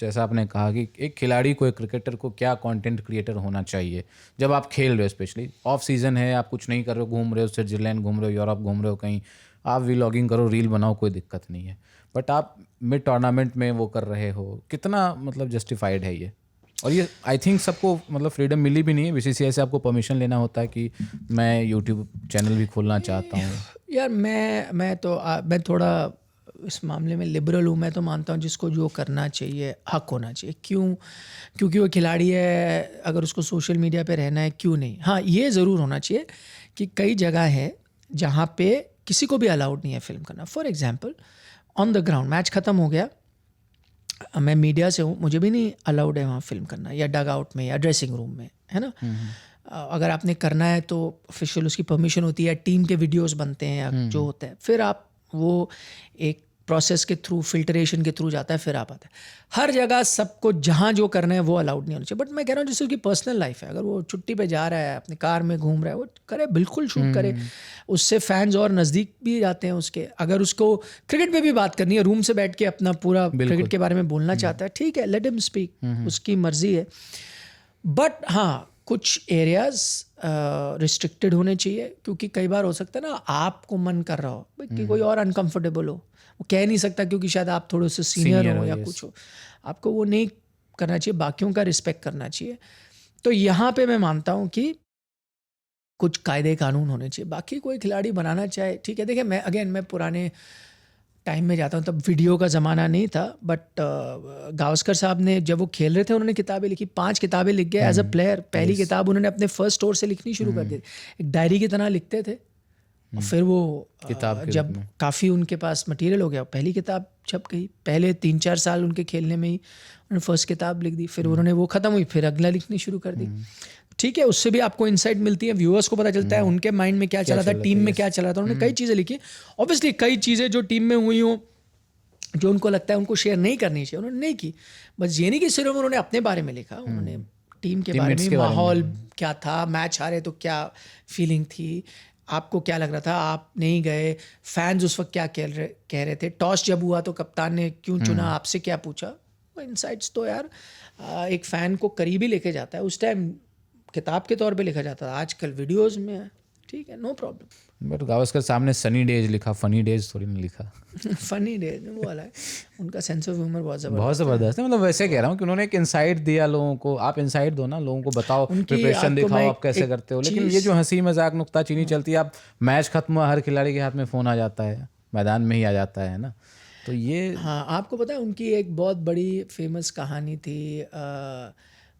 जैसा आपने कहा कि एक खिलाड़ी को, एक क्रिकेटर को क्या कंटेंट क्रिएटर होना चाहिए जब आप खेल रहे हो, स्पेशली ऑफ सीजन है, आप कुछ नहीं कर रहे हो, घूम रहे हो, स्विट्जरलैंड घूम रहे हो, यूरोप घूम रहे हो, कहीं आप व्लॉगिंग करो, रील बनाओ, कोई दिक्कत नहीं है, बट आप मिड टूर्नामेंट में वो कर रहे हो, कितना मतलब जस्टिफाइड है ये? और ये आई थिंक सबको मतलब फ्रीडम मिली भी नहीं है, बीसीसीआई से आपको परमिशन लेना होता है कि मैं यूट्यूब चैनल भी खोलना चाहता हूँ। यार मैं थोड़ा इस मामले में लिबरल हूँ। मैं तो मानता हूँ जिसको जो करना चाहिए हक होना चाहिए। क्योंकि वो खिलाड़ी है, अगर उसको सोशल मीडिया पे रहना है क्यों नहीं। हाँ, ये ज़रूर होना चाहिए कि कई जगह है जहाँ पे किसी को भी अलाउड नहीं है फिल्म करना। For example on the ground match ख़त्म हो गया, मैं मीडिया से हूँ, मुझे भी नहीं अलाउड है वहाँ फिल्म करना, या डग आउट में या ड्रेसिंग रूम में, है ना। अगर आपने करना है तो ऑफिशियल उसकी परमिशन होती है, टीम के वीडियोस बनते हैं या जो होता है, फिर आप वो एक प्रोसेस के थ्रू, फिल्टरेशन के थ्रू जाता है, फिर आ पाता है। हर जगह सबको जहाँ जो करना है वो अलाउड नहीं होना चाहिए। बट मैं कह रहा हूँ जैसे उसकी पर्सनल लाइफ है, अगर वो छुट्टी पे जा रहा है, अपनी कार में घूम रहा है, वो करे, बिल्कुल शूट करे। उससे फैंस और नज़दीक भी जाते हैं उसके। अगर उसको क्रिकेट पे भी बात करनी है, रूम से बैठ के अपना पूरा क्रिकेट के बारे में बोलना चाहता है, ठीक है, लेट हिम स्पीक, उसकी मर्जी है। बट हाँ, कुछ एरियाज रिस्ट्रिक्टेड होने चाहिए, क्योंकि कई बार हो सकता है ना आपको मन कर रहा हो कि कोई और अनकंफर्टेबल हो, वो कह नहीं सकता क्योंकि शायद आप थोड़े से सीनियर हो या कुछ हो, आपको वो नहीं करना चाहिए, बाकियों का रिस्पेक्ट करना चाहिए। तो यहाँ पे मैं मानता हूँ कि कुछ कायदे कानून होने चाहिए। बाकी कोई खिलाड़ी बनाना चाहे, ठीक है। देखिए, मैं पुराने टाइम में जाता हूँ, तब वीडियो का ज़माना नहीं था, बट गावस्कर साहब ने जब वो खेल रहे थे उन्होंने किताबें लिखी, 5 किताबें लिख गए एज अ प्लेयर। पहली किताब उन्होंने अपने फर्स्ट ओवर से लिखनी शुरू कर दी, एक डायरी की तरह लिखते थे। और फिर वो जब काफ़ी उनके पास मटेरियल हो गया, पहली किताब छप गई। पहले 3-4 साल उनके खेलने में ही उन्होंने फर्स्ट किताब लिख दी, फिर उन्होंने वो ख़त्म हुई, फिर अगला लिखनी शुरू कर दी। ठीक है, उससे भी आपको इंसाइट मिलती है, व्यूअर्स को पता चलता है उनके माइंड में क्या चला था, टीम में क्या चला था। उन्होंने कई चीज़ें लिखी, ऑब्वियसली कई चीज़ें जो टीम में हुई हों जो उनको लगता है उनको शेयर नहीं करनी चाहिए, उन्होंने नहीं की। बस ये नहीं कि सिर्फ उन्होंने अपने बारे में लिखा, उन्होंने टीम के बारे में, माहौल क्या था, मैच हारे तो क्या फीलिंग थी, आपको क्या लग रहा था, आप नहीं गए, फैंस उस वक्त क्या कह रहे थे, टॉस जब हुआ तो कप्तान ने क्यों चुना, आपसे क्या पूछा। वो इनसाइट्स तो यार एक फ़ैन को करीबी लेके जाता है। उस टाइम किताब के तौर पे लिखा जाता था, आजकल वीडियोस में है, ठीक है, नो प्रॉब्लम। बट गावस्कर सामने सनी डेज लिखा, फनी डेज थोड़ी ना लिखा। फनी डेज वो वाला है, उनका सेंस ऑफ ह्यूमर बहुत ज़बरदस्त है। मतलब वैसे कह रहा हूँ कि उन्होंने एक इंसाइट दिया लोगों को, आप इंसाइट दो ना, लोगों को बताओ, प्रिपरेशन दिखाओ आप कैसे करते हो। लेकिन ये जो हंसी मजाक नुक्ताचीनी चलती है, आप मैच खत्म हुआ, हर खिलाड़ी के हाथ में फ़ोन आ जाता है, मैदान में ही आ जाता है ना, तो ये। हाँ, आपको पता है उनकी एक बहुत बड़ी फेमस कहानी थी,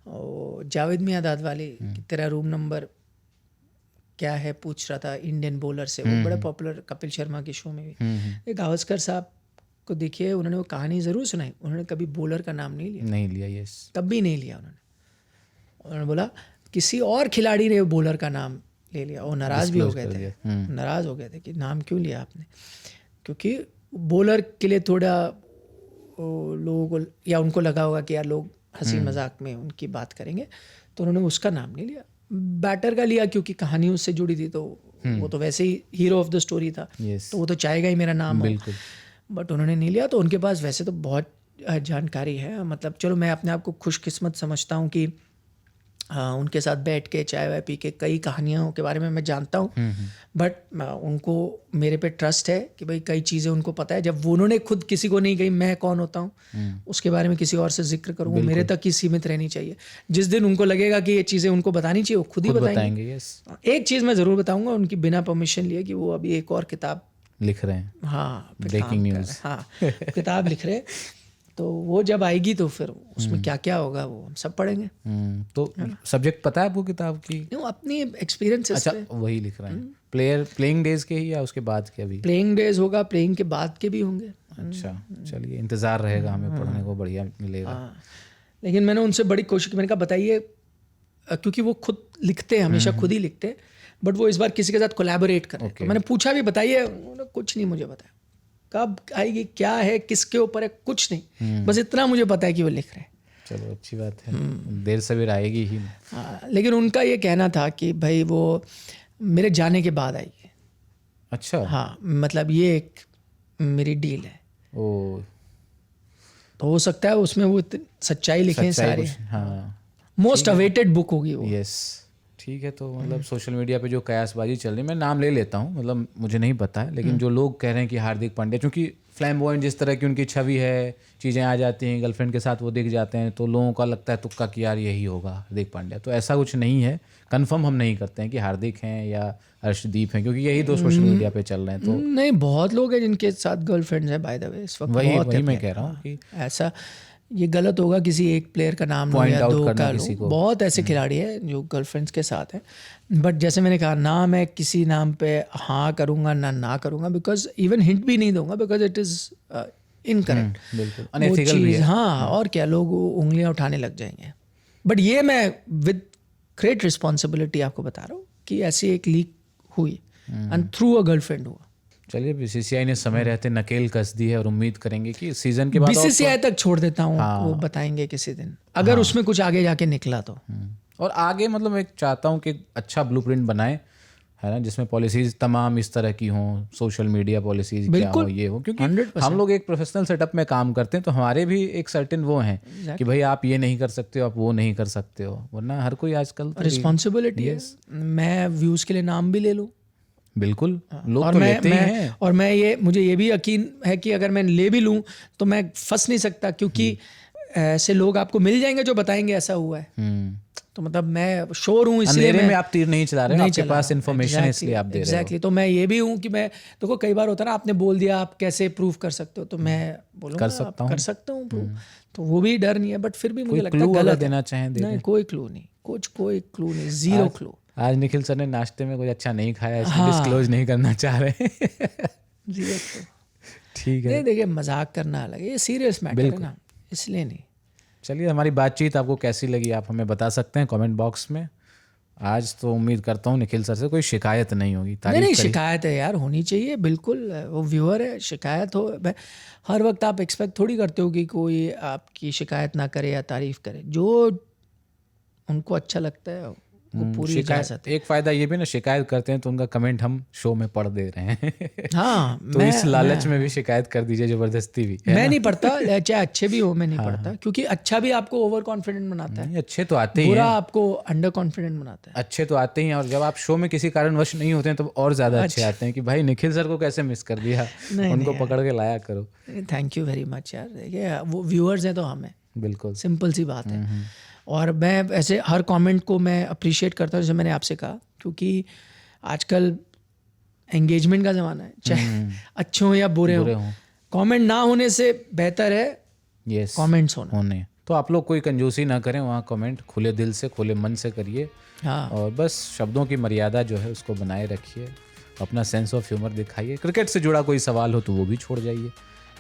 जावेद मियाँदाद वाली, तेरा रूम नंबर क्या है पूछ रहा था इंडियन बॉलर से, वो बड़ा पॉपुलर कपिल शर्मा के शो में भी। गावस्कर साहब को देखिए, उन्होंने वो कहानी ज़रूर सुनाई, उन्होंने कभी बॉलर का नाम नहीं लिया, यस, कभी नहीं लिया। उन्होंने बोला किसी और खिलाड़ी ने बॉलर का नाम ले लिया, वो नाराज़ भी हो गए थे, नाराज़ हो गए थे कि नाम क्यों लिया आपने, क्योंकि बॉलर के लिए थोड़ा लोगों को या उनको लगा होगा कि यार लोग हंसी मजाक में उनकी बात करेंगे, तो उन्होंने उसका नाम नहीं लिया, बैटर का लिया, क्योंकि कहानी उससे जुड़ी थी, तो वो तो वैसे ही हीरो ऑफ द स्टोरी था, तो वो तो चाहेगा ही मेरा नाम हो, बट उन्होंने नहीं लिया। तो उनके पास वैसे तो बहुत जानकारी है, मतलब चलो मैं अपने आप को खुशकिस्मत समझता हूँ कि उनके साथ बैठ के चाय वाय पी के कई कहानियों के बारे में मैं जानता हूँ, बट उनको मेरे पे ट्रस्ट है कि भाई कई चीज़ें उनको पता है। जब उन्होंने खुद किसी को नहीं कही मैं कौन होता हूँ उसके बारे में किसी और से जिक्र करूँ, मेरे तक ही सीमित रहनी चाहिए। जिस दिन उनको लगेगा कि ये चीज़ें उनको बतानी चाहिए, वो खुद ही बताएंगे। एक चीज़ मैं ज़रूर बताऊँगा, उनकी बिना परमिशन लिए, कि वो अभी एक और किताब लिख रहे हैं। हाँ, ब्रेकिंग न्यूज़, हाँ किताब लिख रहे हैं, तो वो जब आएगी तो फिर उसमें क्या क्या होगा वो हम सब पढ़ेंगे। तो सब्जेक्ट पता है आपको किताब की? अपनी एक्सपीरियंस। अच्छा, वही लिख रहे हैं। प्लेइंग डेज के ही या उसके बाद के? अभी प्लेइंग डेज होगा, प्लेइंग के बाद के भी होंगे। अच्छा, चलिए, इंतज़ार रहेगा हमें, पढ़ने को बढ़िया मिलेगा। लेकिन मैंने उनसे बड़ी कोशिश की, मैंने कहा बताइए, क्योंकि वो खुद लिखते हैं, हमेशा खुद ही लिखते हैं, बट वो इस बार किसी के साथ कोलैबोरेट कर रहे हैं। तो मैंने पूछा भी बताइए, उन्होंने कुछ नहीं मुझे बताया, कब आएगी, क्या है, किसके ऊपर है, कुछ नहीं, बस इतना मुझे पता है कि वो लिख रहे हैं। चलो, अच्छी बात है, देर सवेर आएगी ही। हाँ, लेकिन उनका ये कहना था कि भाई वो मेरे जाने के बाद आएगी। अच्छा, हाँ, मतलब ये एक मेरी डील है। ओ, तो हो सकता है उसमें वो सच्चाई लिखें सारी। हाँ, मोस्ट अवेटेड बुक होगी वो। यस, ठीक है। तो मतलब सोशल मीडिया पे जो कयासबाजी चल रही है, मैं नाम ले लेता हूँ, मतलब मुझे नहीं पता है, लेकिन जो लोग कह रहे हैं कि हार्दिक पांड्या, चूंकि फ्लैम्बॉयंट जिस तरह की उनकी छवि है, चीज़ें आ जाती हैं, गर्लफ्रेंड के साथ वो दिख जाते हैं, तो लोगों का लगता है तुक्का कि यार यही होगा हार्दिक पांड्या। तो ऐसा कुछ नहीं है, कंफर्म हम नहीं करते हैं कि हार्दिक हैं या अर्शदीप हैं, क्योंकि यही दो सोशल मीडिया पे चल रहे हैं। तो नहीं, बहुत लोग हैं जिनके साथ गर्लफ्रेंड्स हैं, बाय द वे, इस वक्त वही मैं कह रहा हूँ कि ऐसा ये गलत होगा किसी एक प्लेयर का नाम लो या दो का लो। बहुत ऐसे खिलाड़ी हैं जो गर्लफ्रेंड्स के साथ हैं, बट जैसे मैंने कहा ना, मैं किसी नाम पे हाँ करूँगा ना करूँगा, बिकॉज इवन हिंट भी नहीं दूंगा, बिकॉज इट इज़ इनकरेक्ट, बिल्कुल अनएथिकल भी है। हाँ, और क्या, लोग उंगलियां उठाने लग जाएंगे। बट ये मैं विद ग्रेट रिस्पॉन्सिबिलिटी आपको बता रहा हूँ कि ऐसी एक लीक हुई एंड थ्रू अ गर्लफ्रेंड हुआ। चलिए बीसीसीआई ने समय रहते नकेल कस दी है और उम्मीद करेंगे कि सीजन के बाद बीसीसीआई तक छोड़ देता हूँ, वो बताएंगे किसी दिन अगर उसमें कुछ आगे जाके निकला तो। और आगे मतलब मैं चाहता हूँ कि अच्छा ब्लूप्रिंट बनाए, है ना, जिसमें पॉलिसीज तमाम इस तरह की हों, सोशल मीडिया पॉलिसीज क्या हो, ये हो, क्योंकि 100%। हम लोग एक प्रोफेशनल सेटअप में काम करते हैं तो हमारे भी एक सर्टेन वो हैं कि भाई आप ये नहीं कर सकते हो, आप वो नहीं कर सकते हो, वरना हर कोई आजकल रिस्पॉन्सिबिलिटी है। मैं व्यूज के लिए नाम भी ले लूँ, बिल्कुल, लोग तो लेते ही हैं। और मुझे ये भी यकीन है कि अगर मैं ले भी लूँ तो मैं फंस नहीं सकता, क्योंकि ऐसे लोग आपको मिल जाएंगे जो बताएंगे ऐसा हुआ है। तो मतलब मैं श्योर हूँ, इसलिए में आप तीर नहीं चला रहे, आपके पास इन्फॉर्मेशन है इसलिए आप दे रहे हो। तो मैं ये भी हूँ कि मैं देखो कई बार होता है ना, आपने बोल दिया आप कैसे प्रूव कर सकते हो, तो मैं बोलूँगा कर सकता हूँ प्रूव, तो वो भी डर नहीं है। बट फिर भी मुझे लगता है गलत देना चाहें नहीं, कोई क्लू नहीं, कोई क्लू नहीं, जीरो क्लू। आज निखिल सर ने नाश्ते में कुछ अच्छा नहीं खाया, इसलिए डिस्क्लोज नहीं करना चाह रहे। ठीक है, देखिए मजाक करना अलग है, ये सीरियस मैटर है ना, इसलिए नहीं। चलिए, हमारी बातचीत आपको कैसी लगी आप हमें बता सकते हैं कमेंट बॉक्स में। आज तो उम्मीद करता हूँ निखिल सर से कोई शिकायत नहीं होगी। नहीं, शिकायत है यार, होनी चाहिए बिल्कुल, वो व्यूअर है, शिकायत हो। हर वक्त आप एक्सपेक्ट थोड़ी करते हो कि कोई आपकी शिकायत ना करे या तारीफ करे, जो उनको अच्छा लगता है वो पूरी इजाजत है। एक फायदा ये भी ना, शिकायत करते हैं तो उनका कमेंट हम शो में पढ़ दे रहे हैं। हाँ, तो इस लालच में भी शिकायत कर दीजिए, जबरदस्ती भी। मैं नहीं पढ़ता, चाहे अच्छे भी हो मैं नहीं पढ़ता, क्योंकि अच्छा भी आपको ओवर कॉन्फिडेंट बनाता है। अच्छे तो आते ही हैं, बुरा आपको अंडर कॉन्फिडेंट बनाता है। अच्छे तो आते ही हैं, और जब आप शो में किसी कारणवश नहीं होते हैं तो और ज्यादा अच्छे आते हैं कि भाई निखिल सर को कैसे मिस कर दिया, उनको पकड़ के लाया करो। थैंक यू वेरी मच यार, देखिए वो व्यूअर्स हैं तो हमें, बिल्कुल सिंपल सी बात है। और मैं ऐसे हर कमेंट को मैं अप्रिशिएट करता हूँ, जैसे मैंने आपसे कहा, क्योंकि आजकल एंगेजमेंट का ज़माना है, चाहे अच्छे हो या बुरे हो, कमेंट ना होने से बेहतर है कमेंट्स होने। तो आप लोग कोई कंजूसी ना करें, वहाँ कमेंट खुले दिल से खुले मन से करिए। हाँ, और बस शब्दों की मर्यादा जो है उसको बनाए रखिए, अपना सेंस ऑफ ह्यूमर दिखाइए। क्रिकेट से जुड़ा कोई सवाल हो तो वो भी छोड़ जाइए।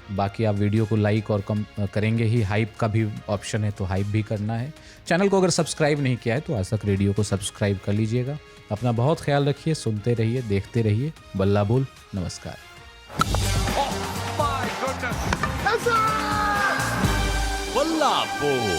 बाकी आप वीडियो को लाइक और कम करेंगे ही, हाइप का भी ऑप्शन है तो हाइप भी करना है। चैनल को अगर सब्सक्राइब नहीं किया है तो आज तक रेडियो को सब्सक्राइब कर लीजिएगा। अपना बहुत ख्याल रखिए, सुनते रहिए, देखते रहिए। बल्ला बोल, नमस्कार। बल्ला बोल।